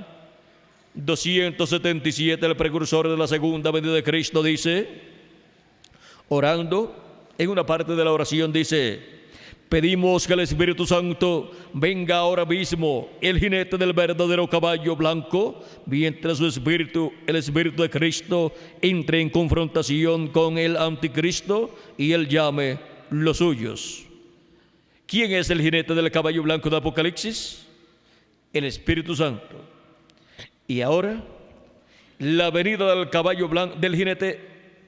277, el precursor de la segunda venida de Cristo dice, orando, en una parte de la oración dice: pedimos que el Espíritu Santo venga ahora mismo, el jinete del verdadero caballo blanco, mientras el Espíritu de Cristo entre en confrontación con el anticristo y él llame los suyos. ¿Quién es el jinete del caballo blanco de Apocalipsis? El Espíritu Santo. Y ahora, la venida del caballo blanco, del jinete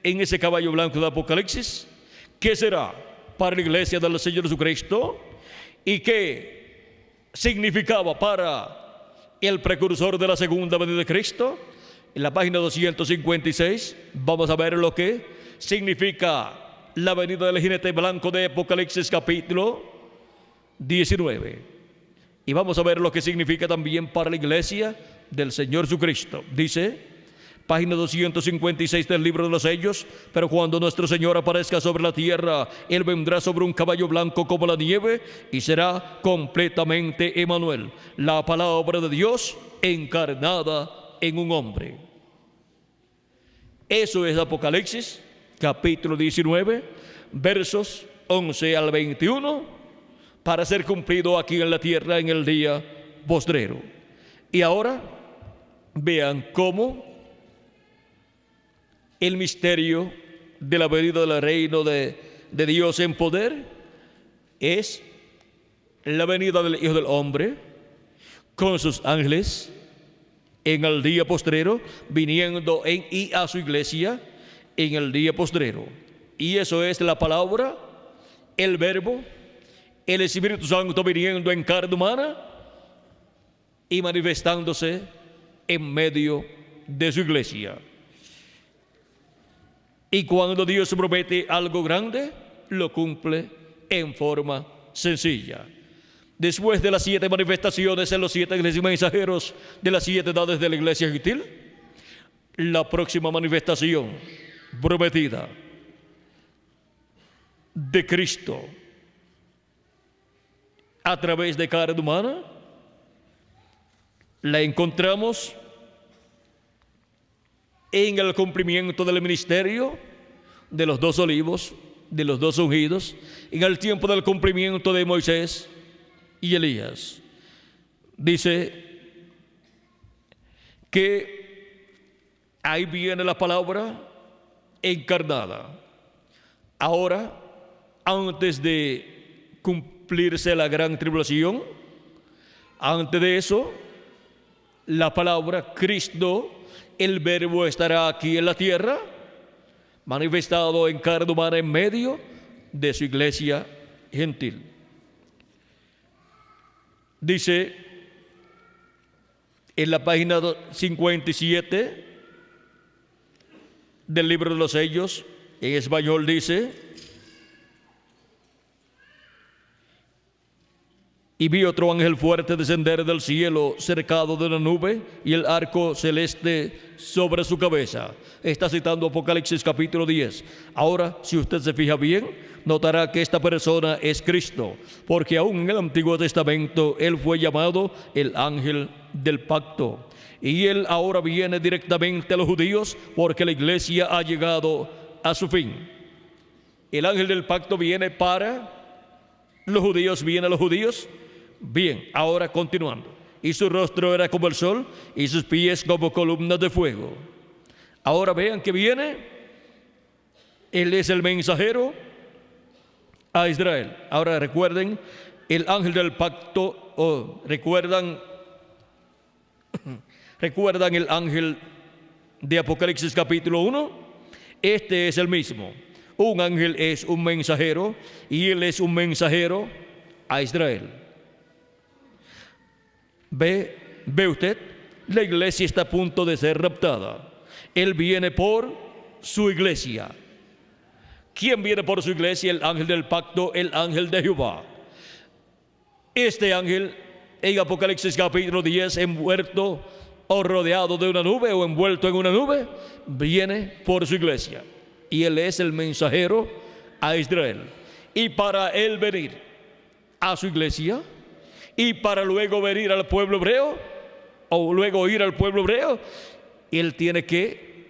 en ese caballo blanco de Apocalipsis, ¿qué será para la iglesia del Señor Jesucristo? ¿Y qué significaba para el precursor de la segunda venida de Cristo? En la página 256 vamos a ver lo que significa la venida del jinete blanco de Apocalipsis capítulo 19. Y vamos a ver lo que significa también para la iglesia del Señor Jesucristo. Dice, página 256 del libro de los sellos: pero cuando nuestro Señor aparezca sobre la tierra, Él vendrá sobre un caballo blanco como la nieve y será completamente Emmanuel, la palabra de Dios encarnada en un hombre. Eso es Apocalipsis capítulo 19, versos 11 al 21, para ser cumplido aquí en la tierra en el día postrero. Y ahora vean cómo el misterio de la venida del reino de Dios en poder es la venida del Hijo del Hombre con sus ángeles en el día postrero, viniendo y a su iglesia en el día postrero. Y eso es la palabra, el verbo, el Espíritu Santo viniendo en carne humana y manifestándose en medio de su iglesia. Y cuando Dios promete algo grande, lo cumple en forma sencilla. Después de las 7 manifestaciones en los 7 iglesias mensajeros de las 7 edades de la iglesia gentil, la próxima manifestación prometida de Cristo a través de carne humana la encontramos en el cumplimiento del ministerio de los 2 olivos, de los 2 ungidos, en el tiempo del cumplimiento de Moisés y Elías. Dice que ahí viene la palabra encarnada. Ahora, antes de cumplirse la gran tribulación, antes de eso, la palabra Cristo, el verbo, estará aquí en la tierra, manifestado en carne humana en medio de su iglesia gentil. Dice en la página 57 del libro de los sellos, en español dice: y vi otro ángel fuerte descender del cielo, cercado de una nube, y el arco celeste sobre su cabeza. Está citando Apocalipsis capítulo 10. Ahora, si usted se fija bien, notará que esta persona es Cristo, porque aún en el Antiguo Testamento Él fue llamado el ángel del pacto. Y Él ahora viene directamente a los judíos, porque la iglesia ha llegado a su fin. El ángel del pacto viene para los judíos, viene a los judíos. Bien, ahora continuando. Y su rostro era como el sol, y sus pies como columnas de fuego. Ahora vean que viene. Él es el mensajero a Israel. Ahora recuerden el ángel del pacto, recuerdan el ángel de Apocalipsis capítulo 1. Este es el mismo. Un ángel es un mensajero, y él es un mensajero a Israel. Ve usted, la iglesia está a punto de ser raptada. Él viene por su iglesia. ¿Quién viene por su iglesia? El ángel del pacto, el ángel de Jehová. Este ángel, en Apocalipsis capítulo 10, envuelto o rodeado de una nube o envuelto en una nube, viene por su iglesia. Y él es el mensajero a Israel. Y para él venir a su iglesia, y para luego venir al pueblo hebreo, o luego ir al pueblo hebreo, él tiene que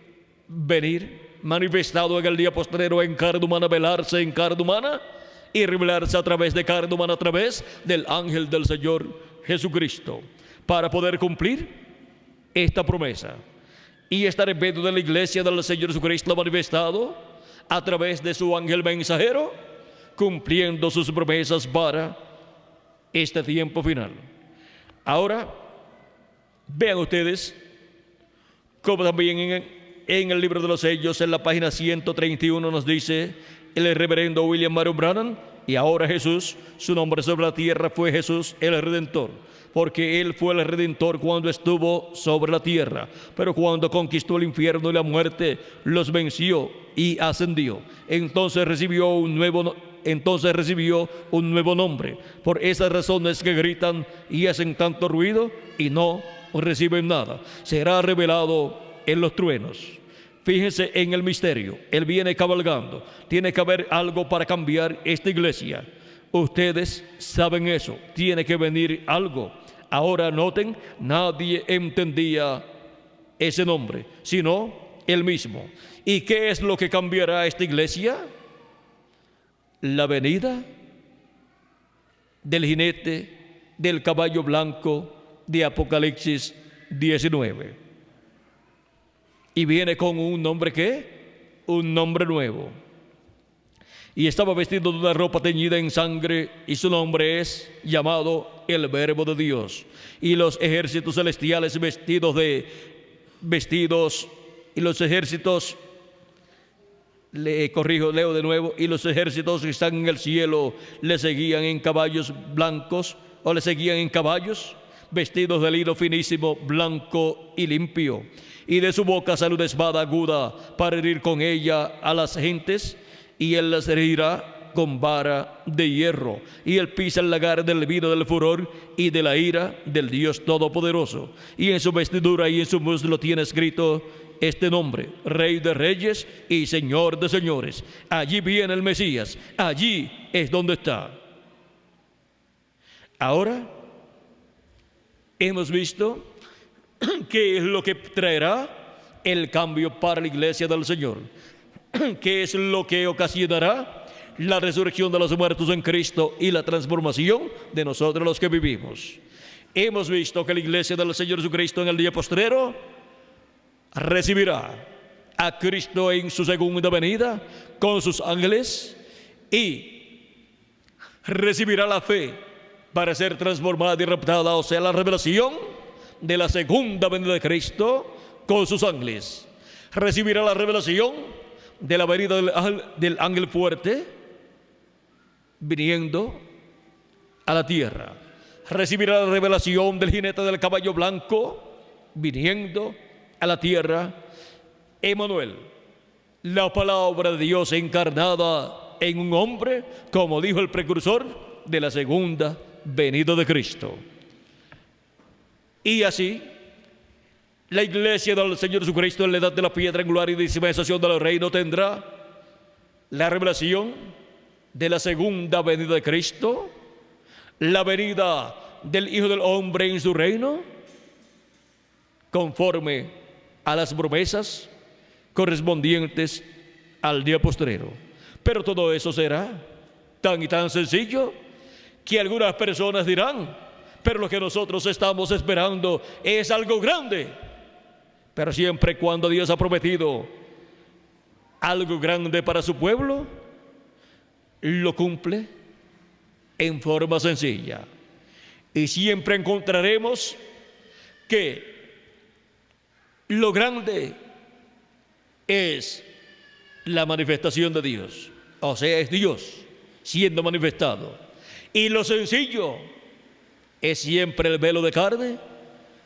venir manifestado en el día postrero en carne humana, velarse en carne humana y revelarse a través de carne humana, a través del ángel del Señor Jesucristo, para poder cumplir esta promesa y estar en medio de la iglesia del Señor Jesucristo manifestado a través de su ángel mensajero, cumpliendo sus promesas para este tiempo final. Ahora, vean ustedes como también en el libro de los sellos, en la página 131, nos dice el reverendo William Marion Branham: y ahora Jesús, su nombre sobre la tierra fue Jesús el Redentor, porque Él fue el Redentor cuando estuvo sobre la tierra, pero cuando conquistó el infierno y la muerte, los venció y ascendió. Entonces recibió un nuevo nombre. Por esas razones que gritan y hacen tanto ruido y no reciben nada. Será revelado en los truenos. Fíjense en el misterio. Él viene cabalgando. Tiene que haber algo para cambiar esta iglesia. Ustedes saben eso. Tiene que venir algo. Ahora noten, nadie entendía ese nombre, sino el mismo. ¿Y qué es lo que cambiará esta iglesia? La venida del jinete del caballo blanco de Apocalipsis 19. Y viene con un nombre, ¿qué? Un nombre nuevo. Y estaba vestido de una ropa teñida en sangre, y su nombre es llamado el Verbo de Dios. Y los ejércitos celestiales y los ejércitos, leo de nuevo, y los ejércitos que están en el cielo le seguían en caballos blancos, o le seguían en caballos, vestidos de lino finísimo, blanco y limpio. Y de su boca sale una espada aguda para herir con ella a las gentes, y él las herirá con vara de hierro. Y él pisa el lagar del vino del furor y de la ira del Dios Todopoderoso. Y en su vestidura y en su muslo tiene escrito este nombre: Rey de Reyes y Señor de Señores. Allí viene el Mesías, allí es donde está. Ahora hemos visto qué es lo que traerá el cambio para la iglesia del Señor, qué es lo que ocasionará la resurrección de los muertos en Cristo y la transformación de nosotros los que vivimos. Hemos visto que la iglesia del Señor Jesucristo en el día postrero recibirá a Cristo en su segunda venida con sus ángeles, y recibirá la fe para ser transformada y raptada, o sea, la revelación de la segunda venida de Cristo con sus ángeles. Recibirá la revelación de la venida del ángel fuerte viniendo a la tierra. Recibirá la revelación del jinete del caballo blanco viniendo a la tierra. Emmanuel, la palabra de Dios encarnada en un hombre, como dijo el precursor de la segunda venida de Cristo. Y así, la iglesia del Señor Jesucristo en la edad de la piedra angular y dispensación del reino tendrá la revelación de la segunda venida de Cristo, la venida del Hijo del Hombre en su reino, conforme a las promesas correspondientes al día postrero. Pero todo eso será tan y tan sencillo que algunas personas dirán: pero lo que nosotros estamos esperando es algo grande. Pero siempre cuando Dios ha prometido algo grande para su pueblo, lo cumple en forma sencilla. Y siempre encontraremos que lo grande es la manifestación de Dios, o sea, es Dios siendo manifestado. Y lo sencillo es siempre el velo de carne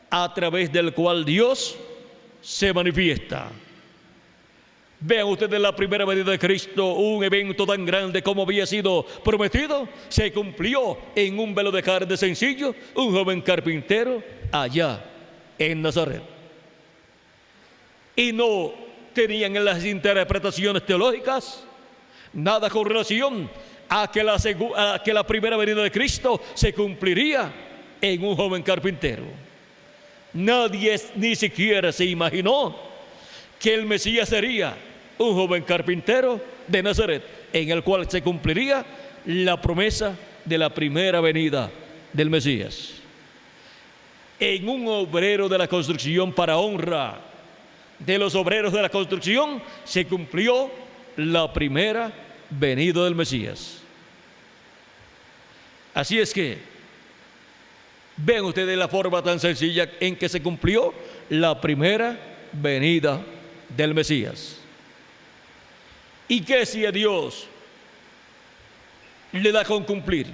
a través del cual Dios se manifiesta. Vean ustedes la primera venida de Cristo, un evento tan grande como había sido prometido, se cumplió en un velo de carne sencillo, un joven carpintero allá en Nazaret. Y no tenían en las interpretaciones teológicas nada con relación a que la primera venida de Cristo se cumpliría en un joven carpintero. Nadie ni siquiera se imaginó que el Mesías sería un joven carpintero de Nazaret, en el cual se cumpliría la promesa de la primera venida del Mesías. En un obrero de la construcción, para honra de los obreros de la construcción, se cumplió la primera venida del Mesías. Así es que ven ustedes la forma tan sencilla en que se cumplió la primera venida del Mesías. ¿Y qué si a Dios le da con cumplir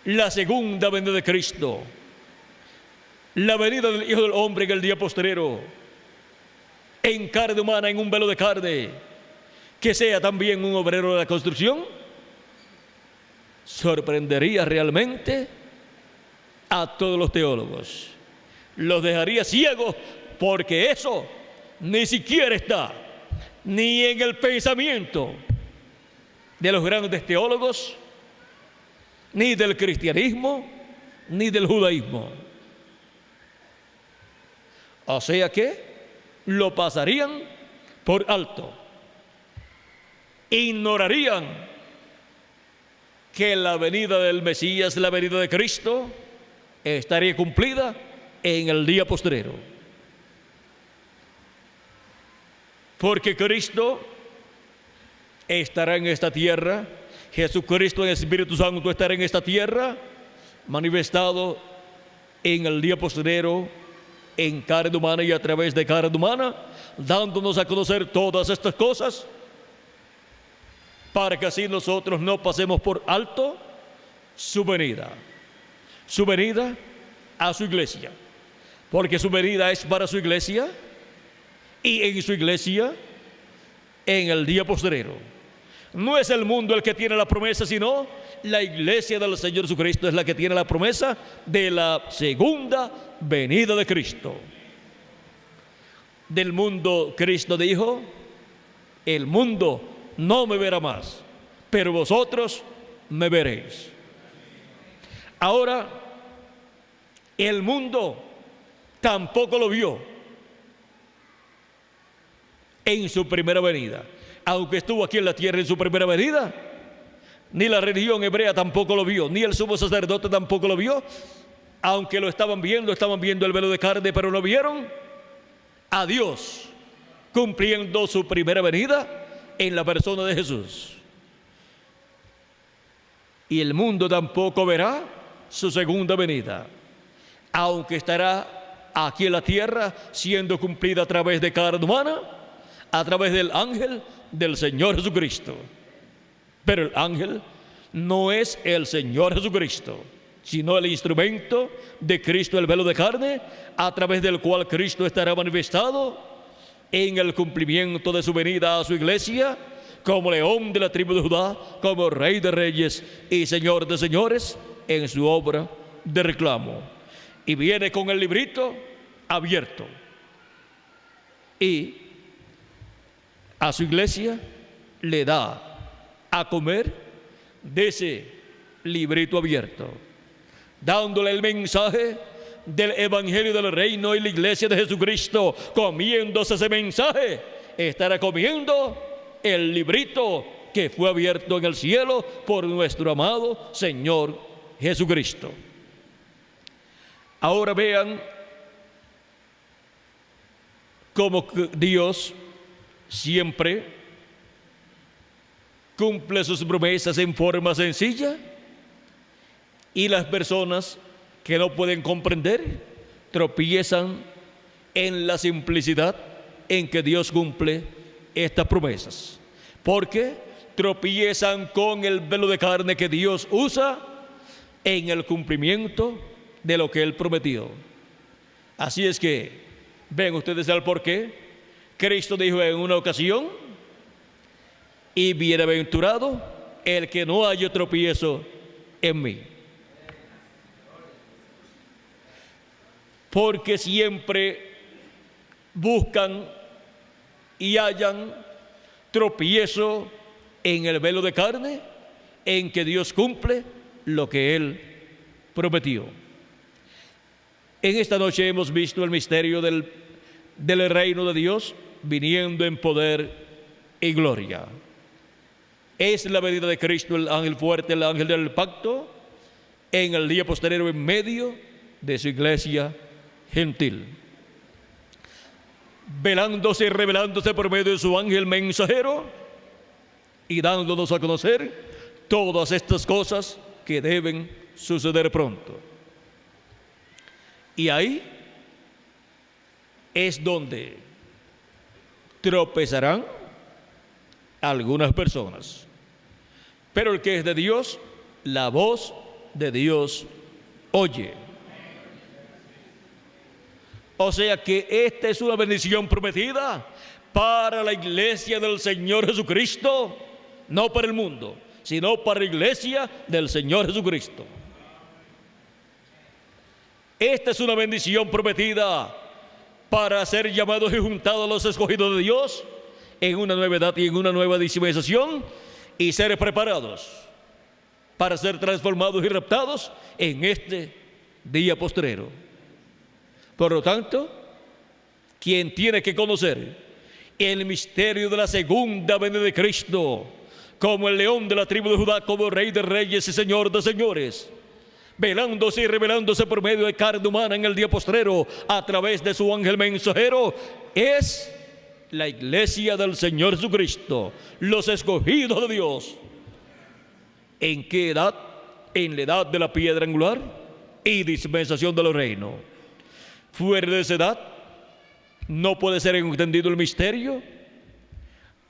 la segunda venida de Cristo, la venida del Hijo del Hombre en el día postrero, en carne humana, en un velo de carne, que sea también un obrero de la construcción? Sorprendería realmente a todos los teólogos, los dejaría ciegos, porque eso ni siquiera está ni en el pensamiento de los grandes teólogos, ni del cristianismo, ni del judaísmo. O sea que lo pasarían por alto. Ignorarían que la venida del Mesías, la venida de Cristo, estaría cumplida en el día postrero. Porque Cristo estará en esta tierra, Jesucristo en el Espíritu Santo estará en esta tierra, manifestado en el día postrero, en carne humana y a través de carne humana, dándonos a conocer todas estas cosas, para que así nosotros no pasemos por alto su venida a su iglesia, porque su venida es para su iglesia, y en su iglesia en el día postrero. No es el mundo el que tiene la promesa, sino la iglesia del Señor Jesucristo es la que tiene la promesa de la segunda venida de Cristo. Del mundo Cristo dijo: el mundo no me verá más, pero vosotros me veréis. Ahora, el mundo tampoco lo vio en su primera venida. Aunque estuvo aquí en la tierra en su primera venida, ni la religión hebrea tampoco lo vio, ni el sumo sacerdote tampoco lo vio. Aunque lo estaban viendo el velo de carne, pero no vieron a Dios cumpliendo su primera venida en la persona de Jesús. Y el mundo tampoco verá su segunda venida, aunque estará aquí en la tierra siendo cumplida a través de carne humana, a través del ángel del Señor Jesucristo. Pero el ángel no es el Señor Jesucristo, sino el instrumento de Cristo, el velo de carne, a través del cual Cristo estará manifestado en el cumplimiento de su venida a su iglesia, como león de la tribu de Judá, como rey de reyes y señor de señores, en su obra de reclamo. Y viene con el librito abierto, y a su iglesia le da a comer de ese librito abierto, dándole el mensaje del evangelio del reino, y la iglesia de Jesucristo, comiéndose ese mensaje, estará comiendo el librito que fue abierto en el cielo por nuestro amado Señor Jesucristo. Ahora vean cómo Dios siempre cumple sus promesas en forma sencilla, y las personas que no pueden comprender tropiezan en la simplicidad en que Dios cumple estas promesas, porque tropiezan con el velo de carne que Dios usa en el cumplimiento de lo que Él prometió. Así es que ven ustedes el porqué. Cristo dijo en una ocasión: y bienaventurado el que no haya tropiezo en mí. Porque siempre buscan y hallan tropiezo en el velo de carne, en que Dios cumple lo que Él prometió. En esta noche hemos visto el misterio del reino de Dios viniendo en poder y gloria. Es la venida de Cristo, el ángel fuerte, el ángel del pacto, en el día posterior en medio de su iglesia gentil, velándose y revelándose por medio de su ángel mensajero y dándonos a conocer todas estas cosas que deben suceder pronto. Y ahí es donde tropezarán algunas personas. Pero el que es de Dios, la voz de Dios oye. O sea que esta es una bendición prometida para la iglesia del Señor Jesucristo, no para el mundo, sino para la iglesia del Señor Jesucristo. Esta es una bendición prometida para ser llamados y juntados a los escogidos de Dios en una nueva edad y en una nueva dispensación, y ser preparados para ser transformados y raptados en este día postrero. Por lo tanto, quien tiene que conocer el misterio de la segunda venida de Cristo, como el león de la tribu de Judá, como Rey de reyes y Señor de señores, velándose y revelándose por medio de carne humana en el día postrero a través de su ángel mensajero, es la iglesia del Señor Jesucristo, los escogidos de Dios. ¿En qué edad? En la edad de la piedra angular y dispensación de los reinos. Fuera de esa edad no puede ser entendido el misterio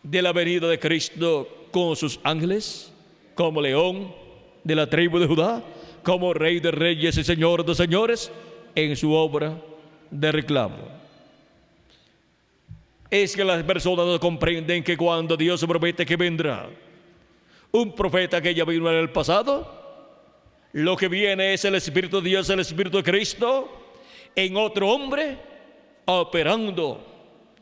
de la venida de Cristo con sus ángeles, como león de la tribu de Judá, como Rey de reyes y Señor de señores, en su obra de reclamo. Es que las personas no comprenden que cuando Dios promete que vendrá un profeta que ya vino en el pasado, lo que viene es el Espíritu de Dios, el Espíritu de Cristo, en otro hombre, operando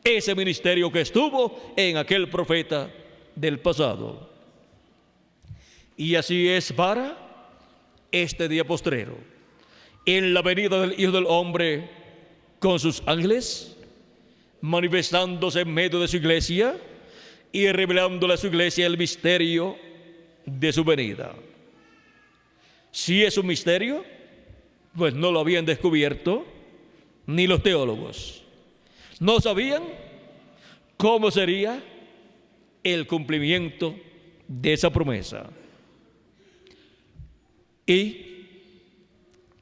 ese ministerio que estuvo en aquel profeta del pasado. Y así es para este día postrero, en la venida del Hijo del Hombre con sus ángeles, manifestándose en medio de su iglesia y revelándole a su iglesia el misterio de su venida. Si es un misterio, pues no lo habían descubierto ni los teólogos. No sabían cómo sería el cumplimiento de esa promesa. Y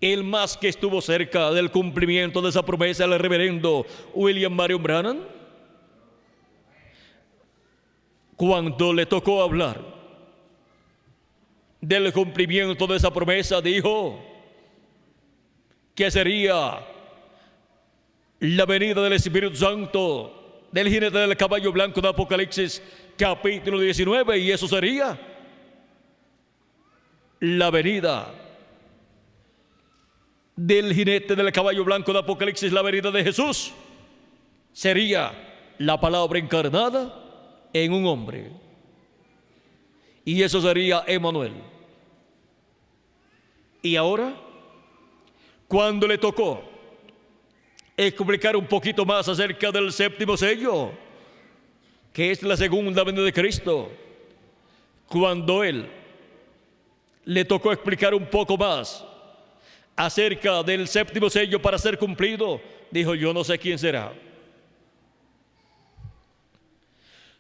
el más que estuvo cerca del cumplimiento de esa promesa, el reverendo William Marion Branham, cuando le tocó hablar del cumplimiento de esa promesa, dijo que sería la venida del Espíritu Santo del jinete del caballo blanco de Apocalipsis capítulo 19, y eso sería la venida del jinete del caballo blanco de Apocalipsis, la venida de Jesús, sería la palabra encarnada en un hombre, y eso sería Emmanuel. Y ahora, cuando le tocó explicar un poquito más acerca del séptimo sello, que es la segunda venida de Cristo, cuando él le tocó explicar un poco más acerca del séptimo sello para ser cumplido, dijo: yo no sé quién será.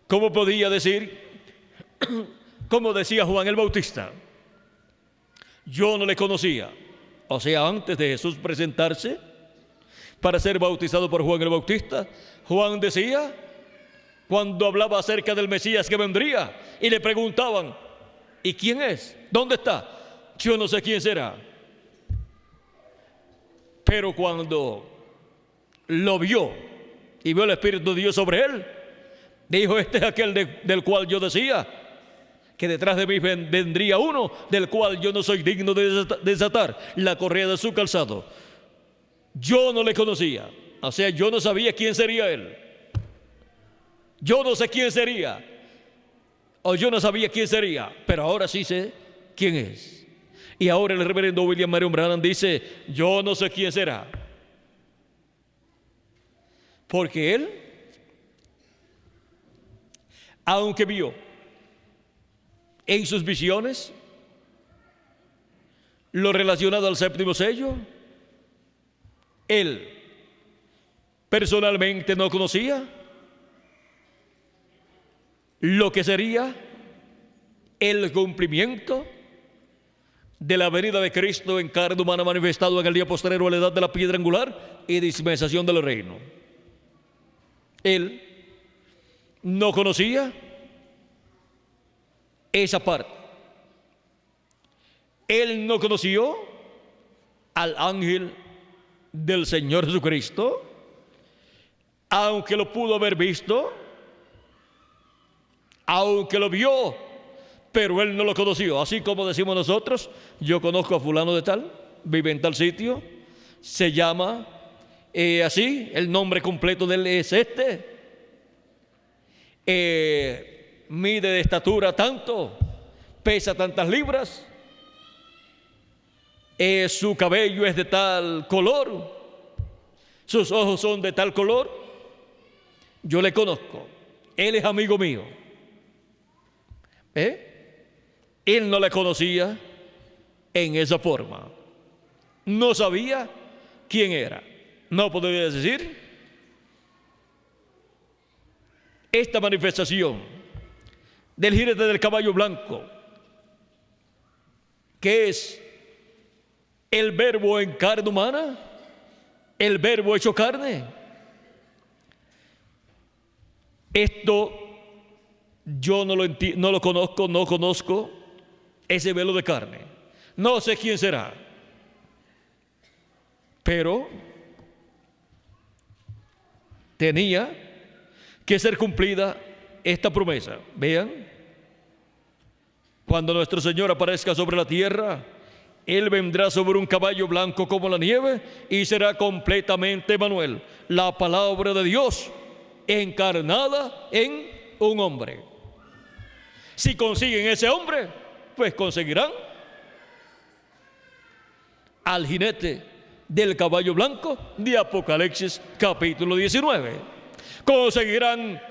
¿Cómo podía decir, como decía Juan el Bautista, yo no le conocía? O sea, antes de Jesús presentarse para ser bautizado por Juan el Bautista, Juan decía, cuando hablaba acerca del Mesías que vendría, y le preguntaban: ¿y quién es? ¿Dónde está? Yo no sé quién será. Pero cuando lo vio y vio el Espíritu de Dios sobre él, dijo: este es aquel del cual yo decía que detrás de mí vendría uno del cual yo no soy digno de desatar la correa de su calzado. Yo no le conocía, o sea, yo no sabía quién sería él. Yo no sé quién sería, o yo no sabía quién sería, pero ahora sí sé quién es. Y ahora el reverendo William Marion Branham dice: yo no sé quién será, porque él, aunque vio en sus visiones lo relacionado al séptimo sello, él personalmente no conocía lo que sería el cumplimiento de la venida de Cristo en carne humana manifestado en el día posterior a la edad de la piedra angular y dispensación del reino. Él no conocía esa parte. Él no conoció al ángel del Señor Jesucristo, aunque lo pudo haber visto, aunque lo vio, pero él no lo conoció. Así como decimos nosotros: yo conozco a fulano de tal, vive en tal sitio, se llama así, el nombre completo de él es este, mide de estatura tanto, pesa tantas libras, su cabello es de tal color, sus ojos son de tal color, yo le conozco, él es amigo mío. Él no le conocía en esa forma, no sabía quién era. No podría decir esta manifestación del jinete del caballo blanco, que es el verbo en carne humana, el verbo hecho carne. Esto yo no lo conozco, no conozco ese velo de carne. No sé quién será, pero tenía que ser cumplida esta promesa. Vean, cuando nuestro Señor aparezca sobre la tierra, Él vendrá sobre un caballo blanco como la nieve y será completamente Emmanuel, la palabra de Dios encarnada en un hombre. Si consiguen ese hombre, pues conseguirán al jinete del caballo blanco de Apocalipsis capítulo 19. Conseguirán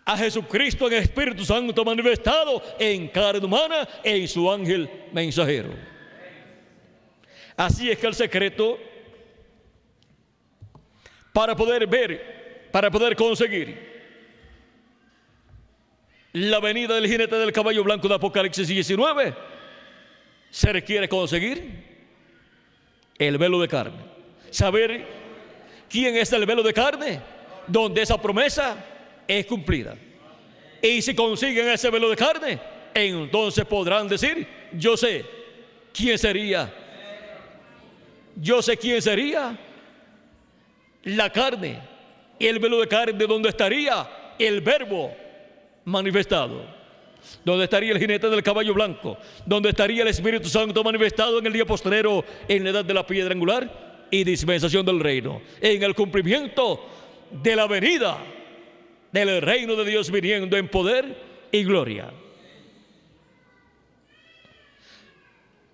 a Jesucristo en Espíritu Santo manifestado en carne humana en su ángel mensajero. Así es que el secreto para poder ver, para poder conseguir la venida del jinete del caballo blanco de Apocalipsis 19, se requiere conseguir el velo de carne. Saber quién es el velo de carne, donde esa promesa es cumplida. Y si consiguen ese velo de carne, entonces podrán decir: yo sé quién sería. Yo sé quién sería la carne, el velo de carne, donde estaría el verbo manifestado, donde estaría el jinete del caballo blanco, donde estaría el Espíritu Santo manifestado en el día postrero, en la edad de la piedra angular y dispensación del reino, en el cumplimiento de la venida del reino de Dios viniendo en poder y gloria.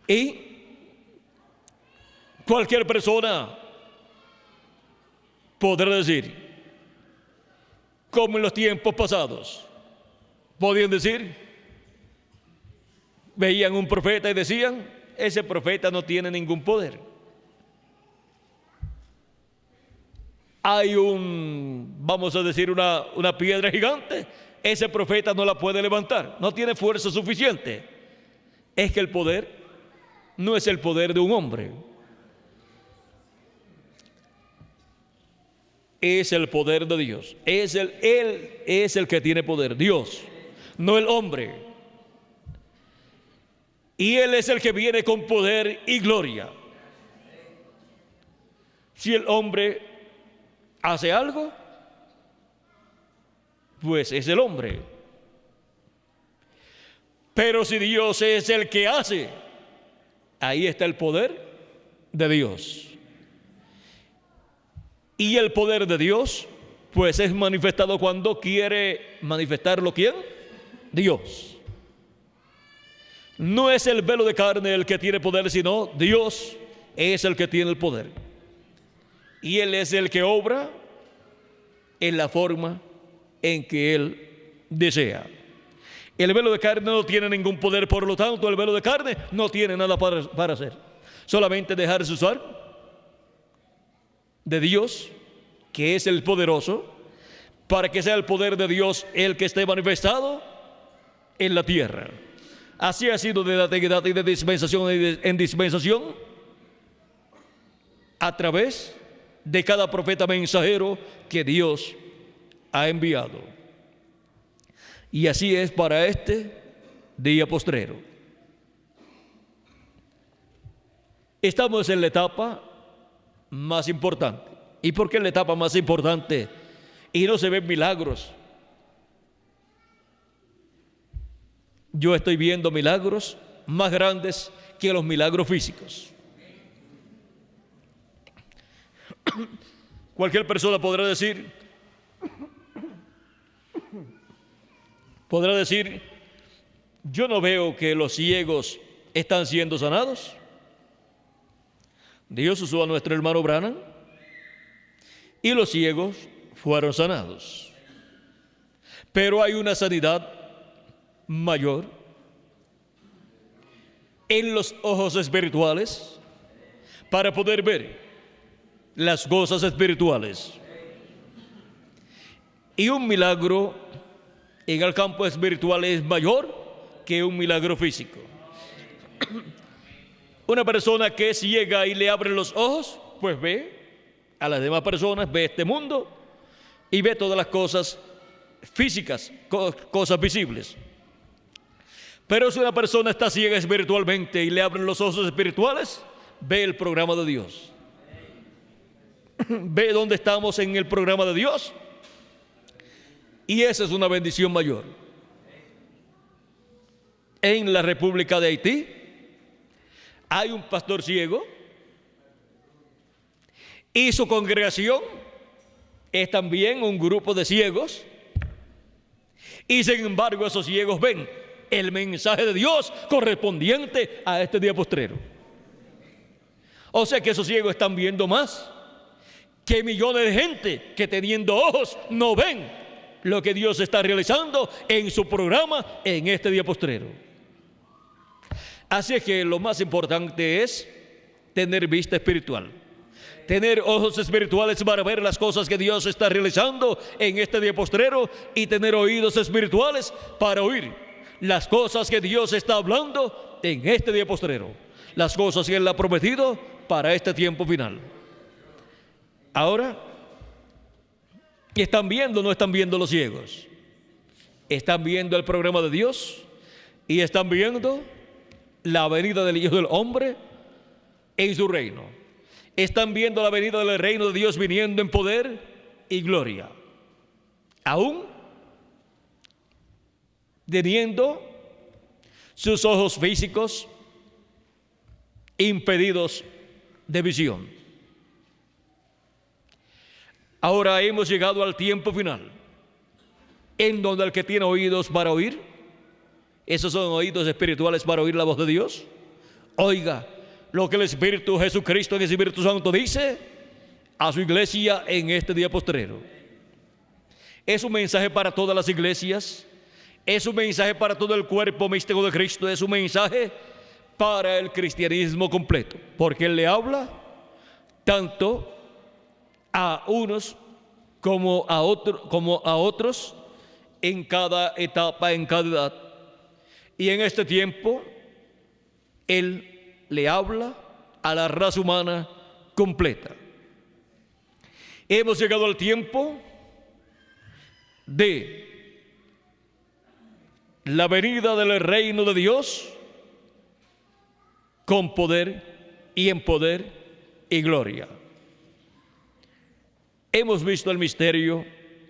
Y cualquier persona podrá decir, como en los tiempos pasados, podían decir, veían un profeta y decían: ese profeta no tiene ningún poder. Hay vamos a decir, una piedra gigante, ese profeta no la puede levantar, no tiene fuerza suficiente. Es que el poder no es el poder de un hombre, es el poder de Dios. Él es el que tiene poder, Dios, no el hombre. Y Él es el que viene con poder y gloria. Si el hombre hace algo, pues es el hombre. Pero si Dios es el que hace, ahí está el poder de Dios. Y el poder de Dios, pues es manifestado cuando quiere manifestarlo. ¿Quién? Dios. No es el velo de carne el que tiene poder, sino Dios es el que tiene el poder. Y Él es el que obra en la forma en que Él desea. El velo de carne no tiene ningún poder, por lo tanto el velo de carne no tiene nada para hacer. Solamente dejarse usar de Dios, que es el poderoso, para que sea el poder de Dios el que esté manifestado en la tierra. Así ha sido de la antigüedad y de dispensación en dispensación, a través de cada profeta mensajero que Dios ha enviado. Y así es para este día postrero. Estamos en la etapa más importante. ¿Y por qué es la etapa más importante y no se ven milagros? Yo estoy viendo milagros más grandes que los milagros físicos. Cualquier persona podrá decir, yo no veo que los ciegos están siendo sanados. Dios usó a nuestro hermano Branham y los ciegos fueron sanados. Pero hay una sanidad mayor en los ojos espirituales para poder ver las cosas espirituales. Y un milagro en el campo espiritual es mayor que un milagro físico. Una persona que es ciega y le abren los ojos, pues ve a las demás personas, ve este mundo y ve todas las cosas físicas, cosas visibles. Pero si una persona está ciega espiritualmente y le abren los ojos espirituales, ve el programa de Dios. Ve dónde estamos en el programa de Dios. Y esa es una bendición mayor. En la República de Haití hay un pastor ciego y su congregación es también un grupo de ciegos, y sin embargo esos ciegos ven el mensaje de Dios correspondiente a este día postrero. O sea que esos ciegos están viendo más que millones de gente que teniendo ojos no ven lo que Dios está realizando en su programa en este día postrero. Así es que lo más importante es tener vista espiritual, tener ojos espirituales para ver las cosas que Dios está realizando en este día postrero, y tener oídos espirituales para oír las cosas que Dios está hablando en este día postrero, las cosas que Él ha prometido para este tiempo final. Ahora, ¿están viendo o no están viendo los ciegos? ¿Están viendo el programa de Dios? ¿Y están viendo la venida del Hijo del Hombre en su reino? ¿Están viendo la venida del reino de Dios viniendo en poder y gloria? Aún teniendo sus ojos físicos impedidos de visión. Ahora hemos llegado al tiempo final, en donde el que tiene oídos para oír, esos son oídos espirituales para oír la voz de Dios, oiga lo que el Espíritu Jesucristo en el Espíritu Santo dice a su iglesia en este día postrero. Es un mensaje para todas las iglesias, es un mensaje para todo el cuerpo místico de Cristo, es un mensaje para el cristianismo completo, porque Él le habla tanto a unos como a otros en cada etapa, en cada edad. Y en este tiempo Él le habla a la raza humana completa. Hemos llegado al tiempo de la venida del reino de Dios con poder y en poder y gloria. Hemos visto el misterio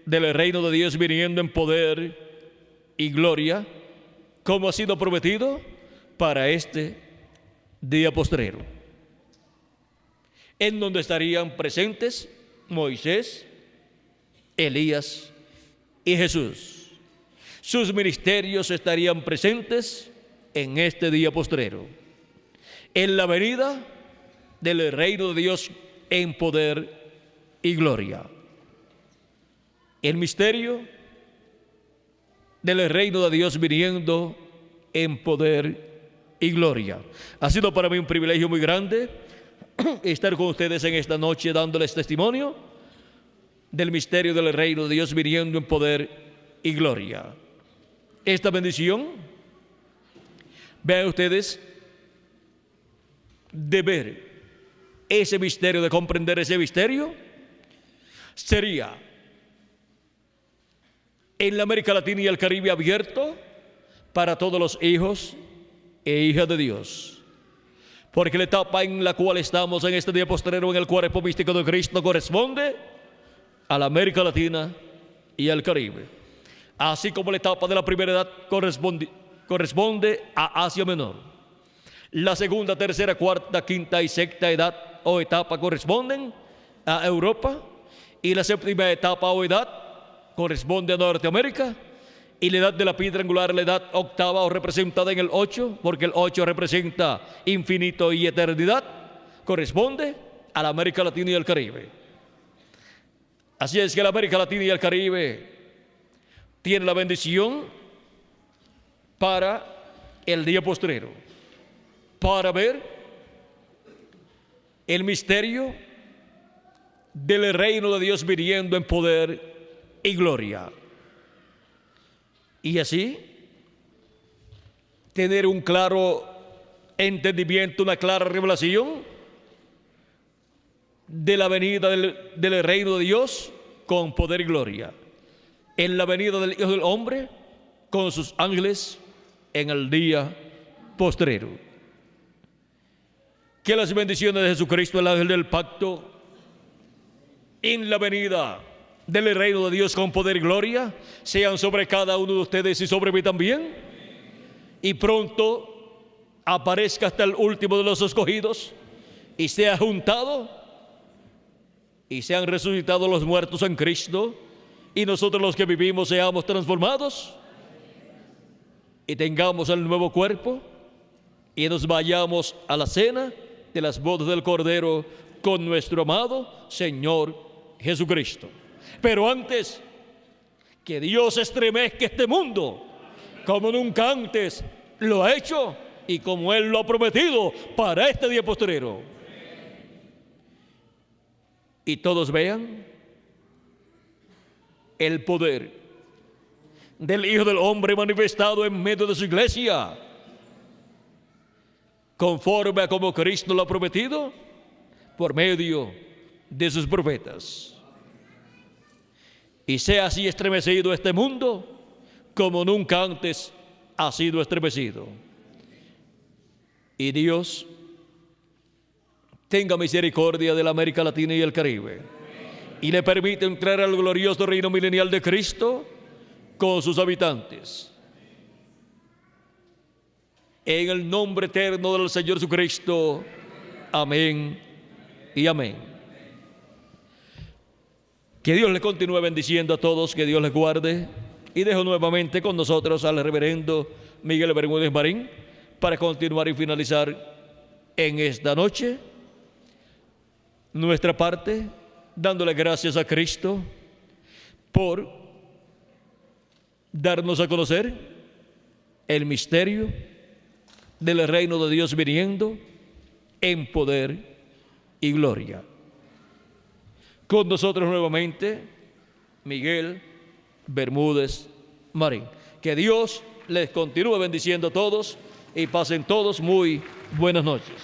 del reino de Dios viniendo en poder y gloria, como ha sido prometido para este día postrero, en donde estarían presentes Moisés, Elías y Jesús. Sus ministerios estarían presentes en este día postrero, en la venida del reino de Dios en poder y gloria. El misterio del reino de Dios viniendo en poder y gloria. Ha sido para mí un privilegio muy grande estar con ustedes en esta noche dándoles testimonio del misterio del reino de Dios viniendo en poder y gloria. Esta bendición, vean ustedes, de ver ese misterio, de comprender ese misterio, sería en la América Latina y el Caribe abierto para todos los hijos e hijas de Dios, porque la etapa en la cual estamos en este día postrero en el cuerpo místico de Cristo corresponde a la América Latina y al Caribe, así como la etapa de la primera edad corresponde a Asia Menor. La segunda, tercera, cuarta, quinta y sexta edad o etapa corresponden a Europa, y la séptima etapa o edad corresponde a Norteamérica, y la edad de la piedra angular, la edad octava o representada en el 8, porque el 8 representa infinito y eternidad, corresponde a la América Latina y el Caribe. Así es que la América Latina y el Caribe tienen la bendición para el día postrero, para ver el misterio del reino de Dios viniendo en poder y gloria. Y así tener un claro entendimiento, una clara revelación de la venida del reino de Dios con poder y gloria, en la venida del Hijo del Hombre con sus ángeles en el día postrero. Que las bendiciones de Jesucristo, el ángel del pacto, en la venida del reino de Dios con poder y gloria, sean sobre cada uno de ustedes y sobre mí también, y pronto aparezca hasta el último de los escogidos y sea juntado y sean resucitados los muertos en Cristo, y nosotros los que vivimos seamos transformados y tengamos el nuevo cuerpo y nos vayamos a la cena de las bodas del Cordero con nuestro amado Señor Jesucristo. Pero antes, que Dios estremezca este mundo como nunca antes lo ha hecho y como Él lo ha prometido para este día postrero. Y todos vean el poder del Hijo del Hombre manifestado en medio de su iglesia, conforme a como Cristo lo ha prometido por medio de sus profetas. Y sea así estremecido este mundo como nunca antes ha sido estremecido. Y Dios tenga misericordia de la América Latina y el Caribe y le permite entrar al glorioso reino milenial de Cristo con sus habitantes. En el nombre eterno del Señor Jesucristo. Amén y amén. Que Dios les continúe bendiciendo a todos, que Dios les guarde, y dejo nuevamente con nosotros al reverendo Miguel Bermúdez Marín para continuar y finalizar en esta noche nuestra parte, dándole gracias a Cristo por darnos a conocer el misterio del reino de Dios viniendo en poder y gloria. Con nosotros nuevamente, Miguel Bermúdez Marín. Que Dios les continúe bendiciendo a todos y pasen todos muy buenas noches.